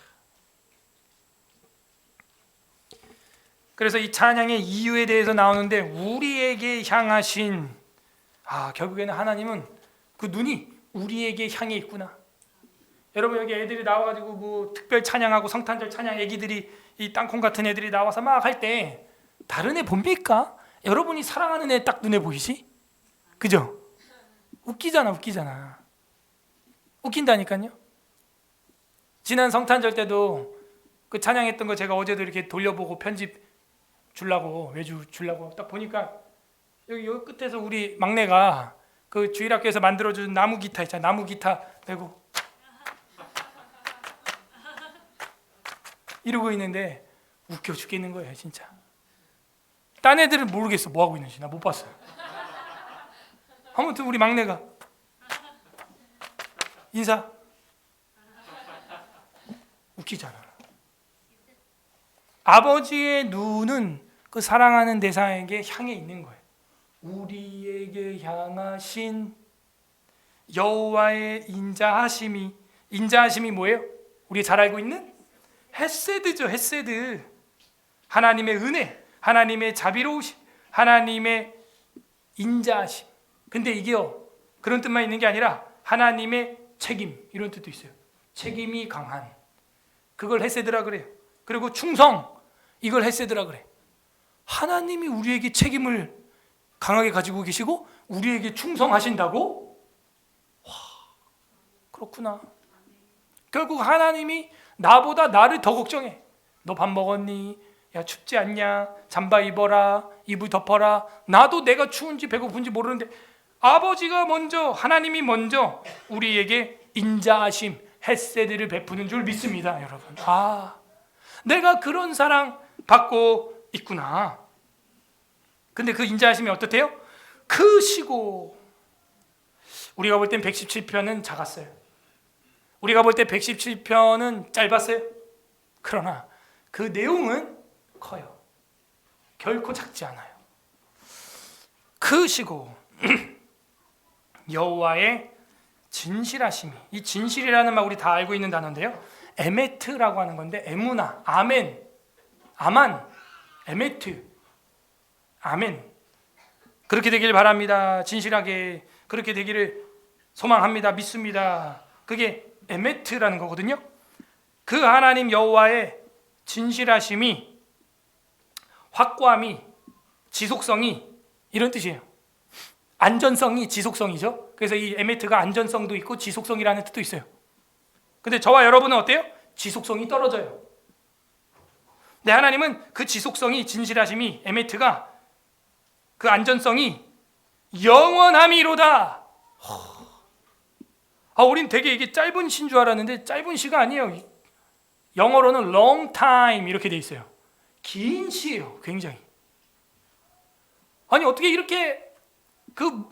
그래서 이 찬양의 이유에 대해서 나오는데, 우리에게 향하신, 결국에는 하나님은 그 눈이 우리에게 향해 있구나. 여러분, 여기 애들이 나와가지고 뭐 특별 찬양하고 성탄절 찬양, 애기들이 이 땅콩 같은 애들이 나와서 막 할 때 다른 애 봅니까? 여러분이 사랑하는 애 딱 눈에 보이지? 그죠? 웃기잖아. 웃긴다니까요. 지난 성탄절 때도 그 찬양했던 거 제가 어제도 이렇게 돌려보고 편집 주려고, 외주 주려고 딱 보니까 여기 끝에서 우리 막내가 그 주일학교에서 만들어준 나무 기타 있잖아. 나무 기타 대고 이러고 있는데 웃겨 죽겠는 거예요, 진짜. 딴 애들은 모르겠어, 뭐 하고 있는지. 나 못 봤어요. 아무튼 우리 막내가 인사. 웃기잖아. 아버지의 눈은 그 사랑하는 대상에게 향해 있는 거예요. 우리에게 향하신 여호와의 인자하심이, 인자하심이 뭐예요? 우리 잘 알고 있는 헤세드죠. 헤세드. 하나님의 은혜, 하나님의 자비로우심, 하나님의 인자하심. 근데 이게요, 그런 뜻만 있는 게 아니라 하나님의 책임, 이런 뜻도 있어요. 책임이 강한, 그걸 헤세드라 그래요. 그리고 충성, 이걸 헤세드라 그래. 하나님이 우리에게 책임을 강하게 가지고 계시고 우리에게 충성하신다고? 와, 그렇구나. 결국 하나님이 나보다 나를 더 걱정해. 너 밥 먹었니? 야, 춥지 않냐? 잠바 입어라. 이불 덮어라. 나도 내가 추운지 배고픈지 모르는데 아버지가 먼저, 하나님이 먼저 우리에게 인자하심, 헤세드를 베푸는 줄 믿습니다. 여러분, 내가 그런 사랑 받고 있구나. 근데 그 인자하심이 어떻대요? 크시고. 우리가 볼 땐 117편은 작았어요. 우리가 볼 때 117편은 짧았어요. 그러나 그 내용은 커요. 결코 작지 않아요. 크시고 여호와의 진실하심이, 이 진실이라는 말 우리 다 알고 있는 단어인데요, 에메트라고 하는 건데, 에무나, 아멘, 아만, 에메트, 아멘. 그렇게 되길 바랍니다. 진실하게 그렇게 되기를 소망합니다. 믿습니다. 그게 에메트라는 거거든요. 그 하나님 여호와의 진실하심이, 확고함이, 지속성이, 이런 뜻이에요. 안전성이 지속성이죠. 그래서 이 에메트가 안전성도 있고 지속성이라는 뜻도 있어요. 근데 저와 여러분은 어때요? 지속성이 떨어져요. 근데 하나님은 그 지속성이, 진실하심이, 에메트가, 그 안전성이 영원함이로다. 우린 되게 이게 짧은 시인 줄 알았는데 짧은 시가 아니에요. 영어로는 long time 이렇게 돼 있어요. 긴 시예요. 굉장히. 아니 어떻게 이렇게 그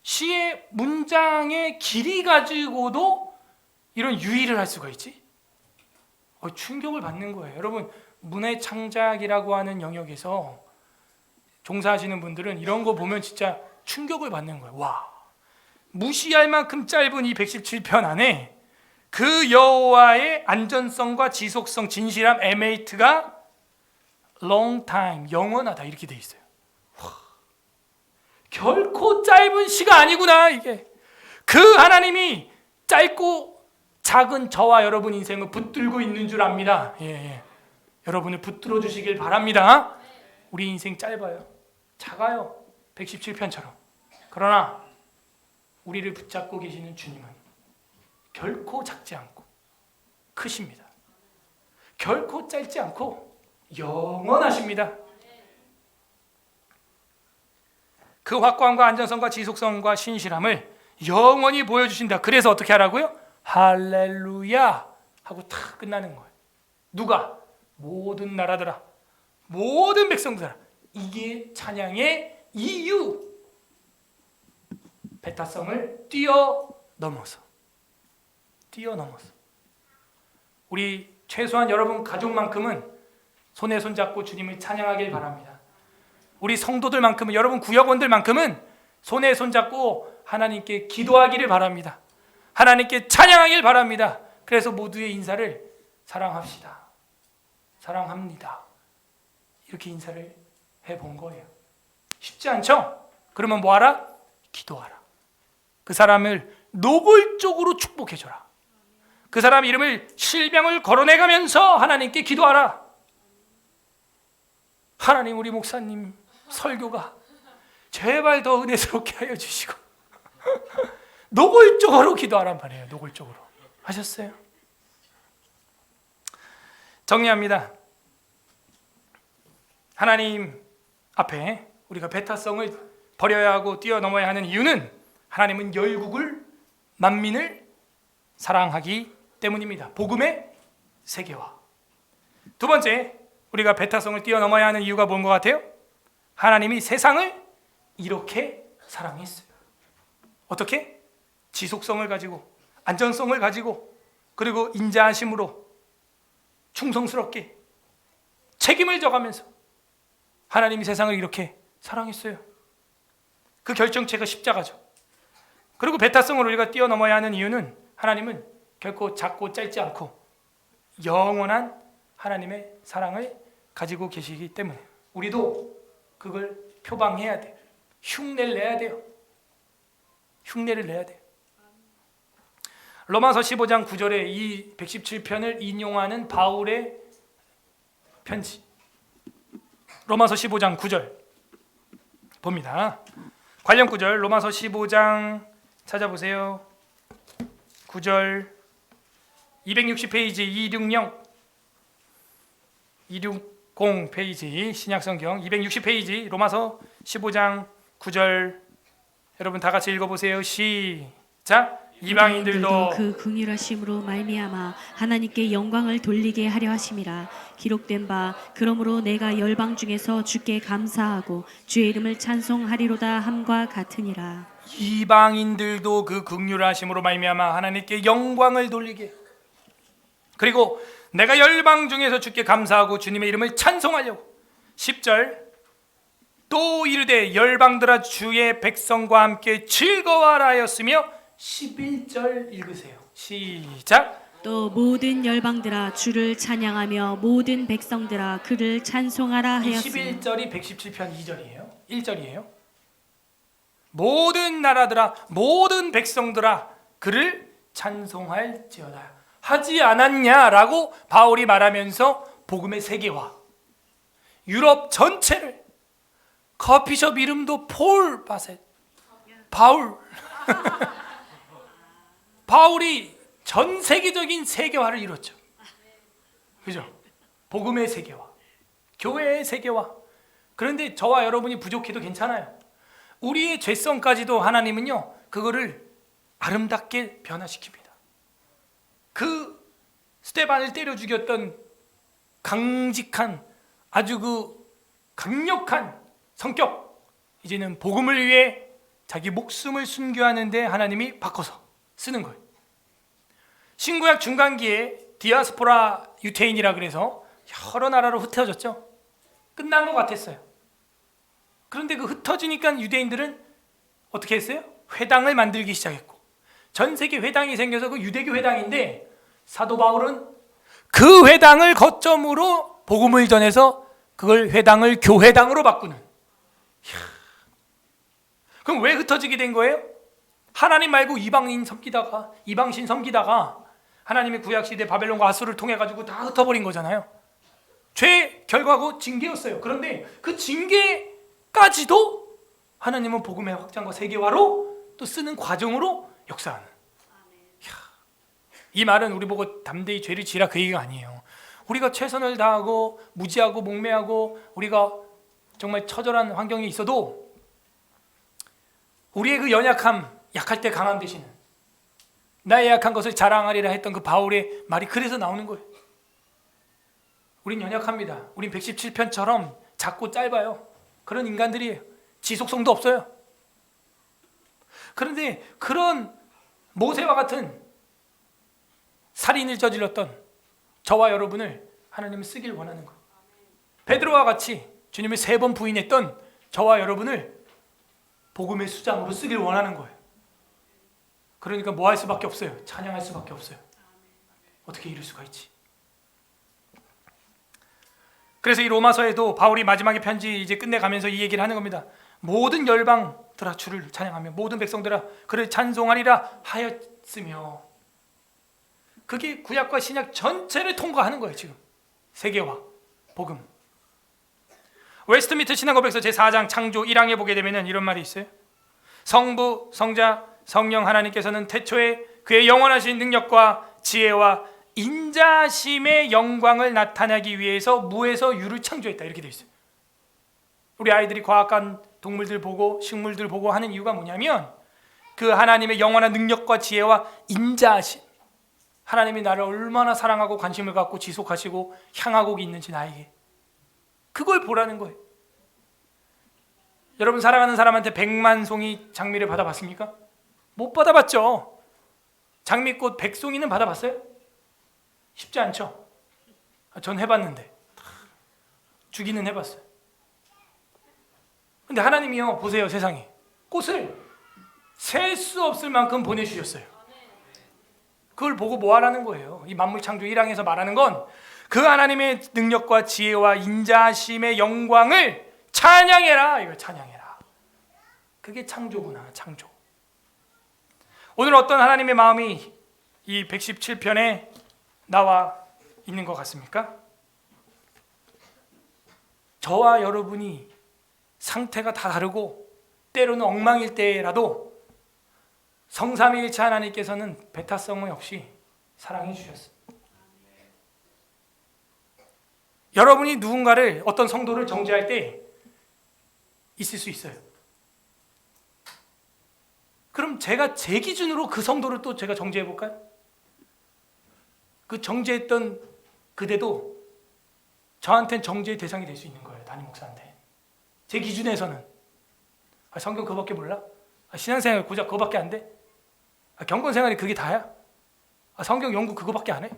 시의 문장의 길이 가지고도 이런 유의를 할 수가 있지? 충격을 받는 거예요. 여러분, 문의 창작이라고 하는 영역에서 종사하시는 분들은 이런 거 보면 진짜 충격을 받는 거예요. 와, 무시할 만큼 짧은 이 117편 안에 그 여호와의 안전성과 지속성, 진실함, 에메이트가 long time, 영원하다 이렇게 돼 있어요. 결코 짧은 시가 아니구나. 이게 그 하나님이 짧고 작은 저와 여러분 인생을 붙들고 있는 줄 압니다. 여러분을 붙들어 주시길 바랍니다. 우리 인생 짧아요, 작아요, 117편처럼. 그러나 우리를 붙잡고 계시는 주님은 결코 작지 않고 크십니다. 결코 짧지 않고 영원하십니다. 그 확고함과 안전성과 지속성과 신실함을 영원히 보여주신다. 그래서 어떻게 하라고요? 할렐루야 하고 탁 끝나는 거예요. 누가? 모든 나라들아, 모든 백성들아. 이게 찬양의 이유. 베타성을 뛰어넘어서 우리 최소한 여러분 가족만큼은 손에 손잡고 주님을 찬양하길 바랍니다. 우리 성도들만큼은, 여러분 구역원들만큼은 손에 손잡고 하나님께 기도하기를 바랍니다. 하나님께 찬양하길 바랍니다. 그래서 모두의 인사를 사랑합시다, 사랑합니다, 이렇게 인사를 해본 거예요. 쉽지 않죠? 그러면 뭐하라? 기도하라. 그 사람을 노골적으로 축복해줘라. 그 사람 이름을 실명을 거론해가면서 하나님께 기도하라. 하나님, 우리 목사님 설교가 제발 더 은혜스럽게 하여 주시고 노골적으로 기도하란 말이에요. 노골적으로. 하셨어요? 정리합니다. 하나님 앞에 우리가 배타성을 버려야 하고 뛰어넘어야 하는 이유는 하나님은 열국을, 만민을 사랑하기 때문입니다. 복음의 세계화. 두 번째, 우리가 배타성을 뛰어넘어야 하는 이유가 뭔 것 같아요? 하나님이 세상을 이렇게 사랑했어요. 어떻게? 지속성을 가지고, 안전성을 가지고, 그리고 인자하심으로 충성스럽게 책임을 져가면서 하나님이 세상을 이렇게 사랑했어요. 그 결정체가 십자가죠. 그리고 배타성을 우리가 뛰어넘어야 하는 이유는 하나님은 결코 작고 짧지 않고 영원한 하나님의 사랑을 가지고 계시기 때문에 우리도 그걸 표방해야 돼요. 흉내를 내야 돼요. 흉내를 내야 돼요. 로마서 15장 9절에 이 117편을 인용하는 바울의 편지, 로마서 15장 9절 봅니다. 관련 구절 로마서 15장 찾아보세요. 9절 260페이지 260 페이지 신약성경 260페이지 로마서 15장 9절 여러분 다 같이 읽어보세요. 시작. 이방인들도 그 긍휼하심으로 말미암아 하나님께 영광을 돌리게 하려 하심이라. 기록된 바 그러므로 내가 열방 중에서 주께 감사하고 주의 이름을 찬송하리로다 함과 같으니라. 이방인들도 그 긍휼하심으로 말미암아 하나님께 영광을 돌리게, 그리고 내가 열방 중에서 주께 감사하고 주님의 이름을 찬송하려고. 10절 또 이르되 열방들아 주의 백성과 함께 즐거워하라 하였으며 11절 읽으세요. 시작. 또 모든 열방들아 주를 찬양하며 모든 백성들아 그를 찬송하라 하였으며. 11절이 117편 2절이에요. 1절이에요. 모든 나라들아 모든 백성들아 그를 찬송할지어다 하지 않았냐라고 바울이 말하면서 복음의 세계화, 유럽 전체를, 커피숍 이름도 폴 바셋, 바울 바울이 전 세계적인 세계화를 이뤘죠. 그죠? 복음의 세계화, 교회의 세계화. 그런데 저와 여러분이 부족해도 괜찮아요. 우리의 죄성까지도 하나님은요 그거를 아름답게 변화시킵니다. 그 스데반을 때려 죽였던 강직한 아주 그 강력한 성격, 이제는 복음을 위해 자기 목숨을 순교하는데 하나님이 바꿔서 쓰는 거예요. 신구약 중간기에 디아스포라 유태인이라 그래서 여러 나라로 흩어졌죠. 끝난 것 같았어요. 그런데 그 흩어지니까 유대인들은 어떻게 했어요? 회당을 만들기 시작했고, 전 세계 회당이 생겨서 그 유대교 회당인데 사도 바울은 그 회당을 거점으로 복음을 전해서 그걸 회당을 교회당으로 바꾸는. 그럼 왜 흩어지게 된 거예요? 하나님 말고 이방인 섬기다가, 이방신 섬기다가 하나님의 구약시대 바벨론과 아수르를 통해 가지고 다 흩어버린 거잖아요. 죄 결과고 징계였어요. 그런데 그 징계까지도 하나님은 복음의 확장과 세계화로 또 쓰는 과정으로 역사하는. 이 말은 우리 보고 담대히 죄를 지라 그 얘기가 아니에요. 우리가 최선을 다하고 무지하고 목매하고 우리가 정말 처절한 환경에 있어도 우리의 그 연약함, 약할 때 강함 되시는, 나의 약한 것을 자랑하리라 했던 그 바울의 말이 그래서 나오는 거예요. 우린 연약합니다. 우린 117편처럼 작고 짧아요. 그런 인간들이에요. 지속성도 없어요. 그런데 그런 모세와 같은 살인을 저질렀던 저와 여러분을 하나님은 쓰길 원하는 거예요. 베드로와 같이 주님을 3번 부인했던 저와 여러분을 복음의 수장으로 쓰길 원하는 거예요. 그러니까 뭐 할 수밖에 없어요? 찬양할 수밖에 없어요. 어떻게 이럴 수가 있지? 그래서 이 로마서에도 바울이 마지막에 편지 이제 끝내가면서 이 얘기를 하는 겁니다. 모든 열방들아 주를 찬양하며 모든 백성들아 그를 찬송하리라 하였으며. 그게 구약과 신약 전체를 통과하는 거예요. 지금 세계화, 복음. 웨스트민스터 신앙고백서 제4장 창조 1항에 보게 되면 이런 말이 있어요. 성부, 성자, 성령 하나님께서는 태초에 그의 영원하신 능력과 지혜와 인자심의 영광을 나타내기 위해서 무에서 유를 창조했다, 이렇게 되어 있어요. 우리 아이들이 과학관 동물들 보고 식물들 보고 하는 이유가 뭐냐면 그 하나님의 영원한 능력과 지혜와 인자심, 하나님이 나를 얼마나 사랑하고 관심을 갖고 지속하시고 향하고 있는지 나에게, 그걸 보라는 거예요. 여러분 사랑하는 사람한테 100만 송이 장미를 받아봤습니까? 못 받아봤죠. 장미꽃 100송이는 받아봤어요? 쉽지 않죠. 전 해봤는데 주기는 해봤어요. 근데 하나님이요, 보세요, 세상에 꽃을 셀 수 없을 만큼 보내주셨어요. 그걸 보고 뭐 하라는 거예요? 이 만물창조 1항에서 말하는 건 그 하나님의 능력과 지혜와 인자심의 영광을 찬양해라, 이거 찬양해라. 그게 창조구나, 창조. 오늘 어떤 하나님의 마음이 이 117편에 나와 있는 것 같습니까? 저와 여러분이 상태가 다 다르고 때로는 엉망일 때라도 성삼위일체 하나님께서는 배타성이 없이 사랑해 주셨습니다. 여러분이 누군가를 어떤 성도를 정죄할 때 있을 수 있어요. 그럼 제가 제 기준으로 그 성도를 또 제가 정죄해 볼까요? 그 정죄했던 그대도 저한테는 정죄의 대상이 될 수 있는 거예요. 담임 목사한테. 제 기준에서는 성경 그거밖에 몰라? 신앙생활 고작 그거밖에 안 돼? 경건생활이 그게 다야? 성경 연구 그거밖에 안 해?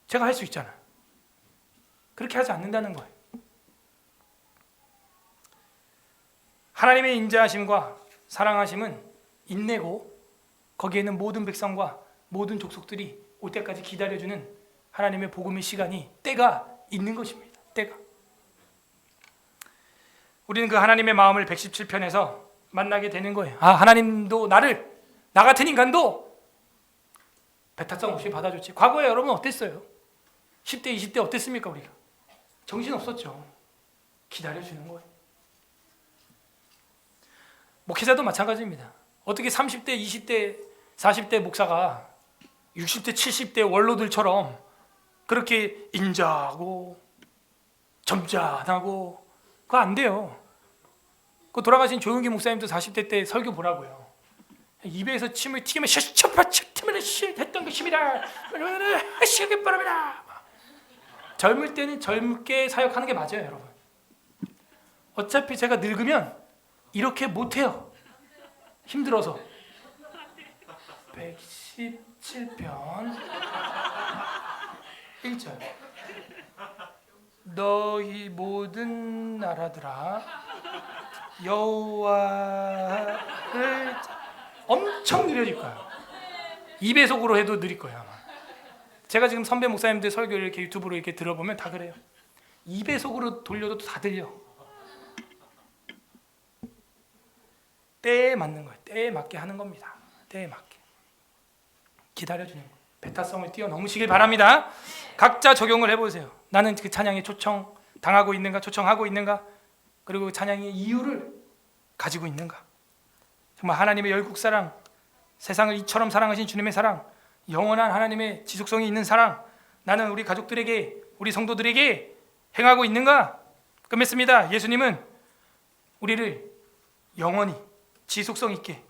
제가 할 수 있잖아. 그렇게 하지 않는다는 거예요. 하나님의 인자하심과 사랑하심은 인내고 거기에는 모든 백성과 모든 족속들이 올 때까지 기다려주는 하나님의 복음의 시간이 때가 있는 것입니다. 때가. 우리는 그 하나님의 마음을 117편에서 만나게 되는 거예요. 하나님도 나를, 나 같은 인간도 배타성 없이 받아줬지. 과거에 여러분 어땠어요? 10대, 20대 어땠습니까? 우리가 정신 없었죠. 기다려주는 거예요. 목회자도 마찬가지입니다. 어떻게 30대, 20대, 40대 목사가 60대, 70대 원로들처럼 그렇게 인자하고 점잖하고 그거 안 돼요. 그 돌아가신 조용기 목사님도 40대 때 설교 보라고요. 입에서 침을 튀기면 튀기면 했던 것입니다. 시기 바랍니다. 젊을 때는 젊게 사역하는 게 맞아요, 여러분. 어차피 제가 늙으면 이렇게 못해요. 힘들어서. 117편 1절 너희 모든 나라들아 여호와를 엄청 느려질 거예요. 2배속으로 해도 느릴 거예요 아마. 제가 지금 선배 목사님들 설교를 이렇게 유튜브로 이렇게 들어보면 다 그래요. 2배속으로 돌려도 다 들려. 때에 맞는 거예요. 때에 맞게 하는 겁니다. 때에 맞게 기다려주는 거예요. 배타성을 뛰어넘으시길 바랍니다. 각자 적용을 해보세요. 나는 그 찬양에 초청당하고 있는가, 초청하고 있는가, 그리고 찬양의 이유를 가지고 있는가. 정말 하나님의 열국사랑, 세상을 이처럼 사랑하신 주님의 사랑, 영원한 하나님의 지속성이 있는 사랑, 나는 우리 가족들에게, 우리 성도들에게 행하고 있는가? 끝맺습니다. 예수님은 우리를 영원히 지속성 있게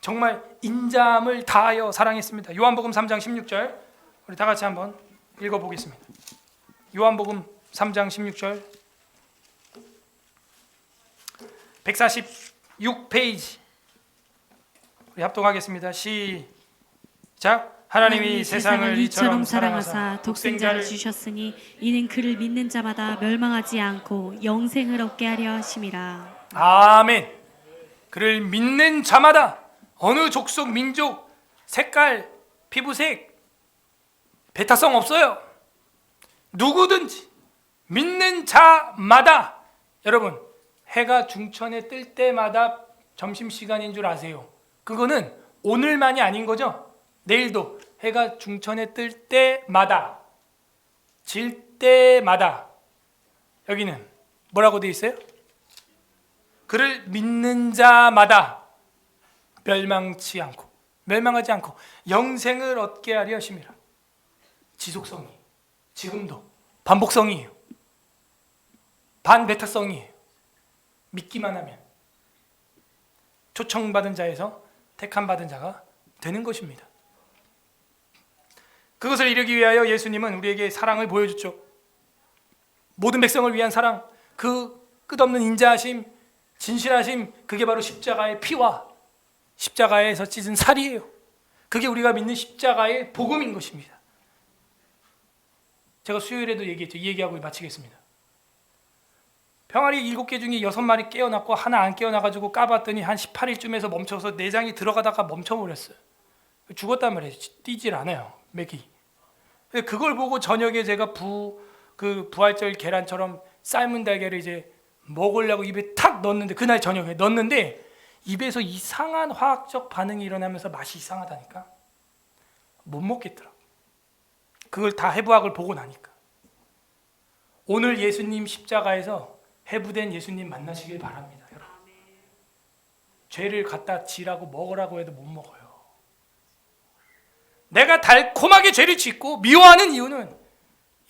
정말 인자함을 다하여 사랑했습니다. 요한복음 3장 16절 우리 다 같이 한번 읽어보겠습니다. 요한복음 3장 16절 146페이지 우리 합동하겠습니다. 시작. 하나님이 세상을 이처럼 사랑하사 독생자를 주셨으니 이는 그를 믿는 자마다 멸망하지 않고 영생을 얻게 하려 하심이라. 아멘. 그를 믿는 자마다 어느 족속, 민족, 색깔, 피부색, 배타성 없어요. 누구든지 믿는 자마다. 여러분, 해가 중천에 뜰 때마다 점심시간인 줄 아세요? 그거는 오늘만이 아닌 거죠? 내일도 해가 중천에 뜰 때마다, 질 때마다. 여기는 뭐라고 되어 있어요? 그를 믿는 자마다 멸망하지 않고 영생을 얻게 하려 하심이라. 지속성이 지금도 반복성이에요. 반배타성이에요. 믿기만 하면 초청받은 자에서 택함받은 자가 되는 것입니다. 그것을 이루기 위하여 예수님은 우리에게 사랑을 보여줬죠. 모든 백성을 위한 사랑, 그 끝없는 인자하심, 진실하심, 그게 바로 십자가의 피와 십자가에서 찢은 살이에요. 그게 우리가 믿는 십자가의 복음인 것입니다. 제가 수요일에도 얘기했죠. 이 얘기하고 마치겠습니다. 병아리 7개 중에 6마리 깨어났고 하나 안 깨어나가지고 까봤더니 한 18일쯤에서 멈춰서 내장이 들어가다가 멈춰버렸어요. 죽었단 말이에요. 뛰질 않아요. 맥이. 그걸 보고 저녁에 제가 부활절 계란처럼 삶은 달걀을 이제 먹으려고 입에 탁 넣었는데, 그날 저녁에 넣었는데 입에서 이상한 화학적 반응이 일어나면서 맛이 이상하다니까. 못 먹겠더라고. 그걸 다 해부학을 보고 나니까. 오늘 예수님 십자가에서 해부된 예수님 만나시길 바랍니다, 여러분. 죄를 갖다 지라고 먹으라고 해도 못 먹어요. 내가 달콤하게 죄를 짓고 미워하는 이유는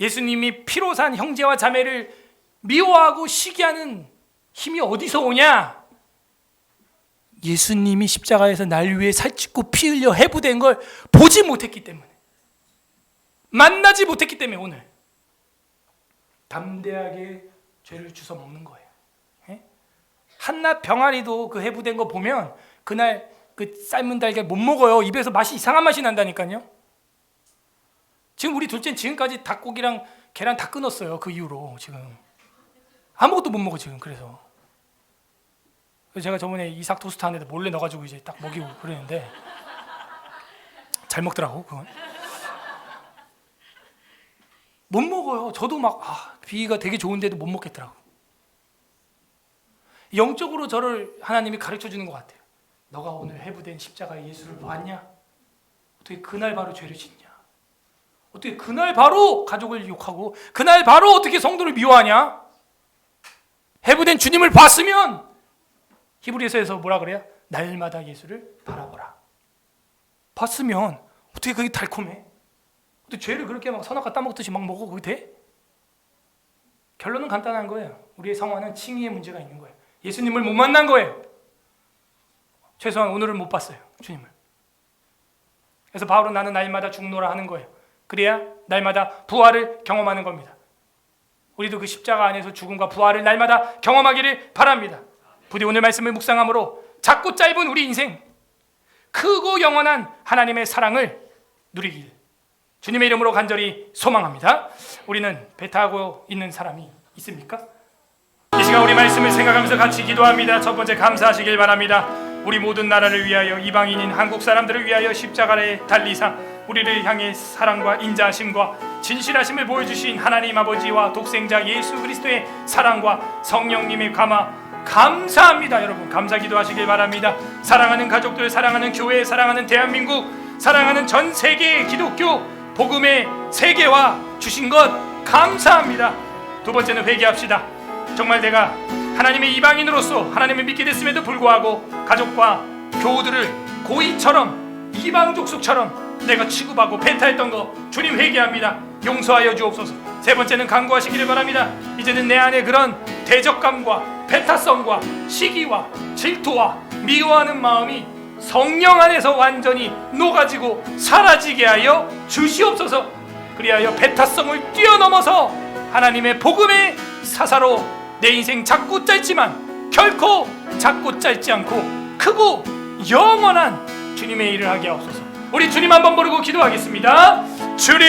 예수님이 피로 산 형제와 자매를 미워하고 시기하는 힘이 어디서 오냐? 예수님이 십자가에서 날 위해 살찌고 피 흘려 해부된 걸 보지 못했기 때문에, 만나지 못했기 때문에 오늘 담대하게 죄를 주워 먹는 거예요. 예? 한낱 병아리도 그 해부된 거 보면 그날 그 삶은 달걀 못 먹어요. 입에서 맛이 이상한 맛이 난다니까요. 지금 우리 둘째는 지금까지 닭고기랑 계란 다 끊었어요. 그 이후로 지금 아무것도 못 먹어 지금. 그래서 제가 저번에 이삭 토스트 안에다 몰래 넣어가지고 이제 딱 먹이고 그러는데 잘 먹더라고. 그건 못 먹어요. 저도 막 비위가 되게 좋은데도 못 먹겠더라고. 영적으로 저를 하나님이 가르쳐 주는 것 같아요. 너가 오늘 해부된 십자가의 예수를 보았냐? 어떻게 그날 바로 죄를 짓냐? 어떻게 그날 바로 가족을 욕하고 그날 바로 어떻게 성도를 미워하냐? 해부된 주님을 봤으면 히브리서에서 뭐라 그래요? 날마다 예수를 바라보라. 봤으면 어떻게 그게 달콤해? 어떻게 죄를 그렇게 막 선악과 따먹듯이 막 먹어? 그게 돼? 결론은 간단한 거예요. 우리의 성화는 칭의의 문제가 있는 거예요. 예수님을 못 만난 거예요. 최소한 오늘은 못 봤어요. 주님을. 그래서 바울은 나는 날마다 죽노라 하는 거예요. 그래야 날마다 부활을 경험하는 겁니다. 우리도 그 십자가 안에서 죽음과 부활을 날마다 경험하기를 바랍니다. 부디 오늘 말씀을 묵상함으로 작고 짧은 우리 인생 크고 영원한 하나님의 사랑을 누리길 주님의 이름으로 간절히 소망합니다. 우리는 배 타고 있는 사람이 있습니까? 이 시간 우리 말씀을 생각하면서 같이 기도합니다. 첫 번째 감사하시길 바랍니다. 우리 모든 나라를 위하여 이방인인 한국 사람들을 위하여 십자가에 달리사 우리를 향해 사랑과 인자하심과 진실하심을 보여주신 하나님 아버지와 독생자 예수 그리스도의 사랑과 성령님의 감사합니다. 여러분 감사 기도하시길 바랍니다. 사랑하는 가족들, 사랑하는 교회, 사랑하는 대한민국, 사랑하는 전 세계의 기독교 복음의 세계와 주신 것 감사합니다. 두 번째는 회개합시다. 정말 내가 하나님의 이방인으로서 하나님을 믿게 됐음에도 불구하고 가족과 교우들을 고의처럼 이방 족속처럼 내가 취급하고 배타했던 거 주님 회개합니다. 용서하여 주옵소서. 세 번째는 간구하시기를 바랍니다. 이제는 내 안에 그런 대적감과 배타성과 시기와 질투와 미워하는 마음이 성령 안에서 완전히 녹아지고 사라지게 하여 주시옵소서. 그리하여 배타성을 뛰어넘어서 하나님의 복음의 사사로 내 인생 작고 짧지만 결코 작고 짧지 않고 크고 영원한 주님의 일을 하게 하옵소서. 우리 주님 한번 부르고 기도하겠습니다. 주님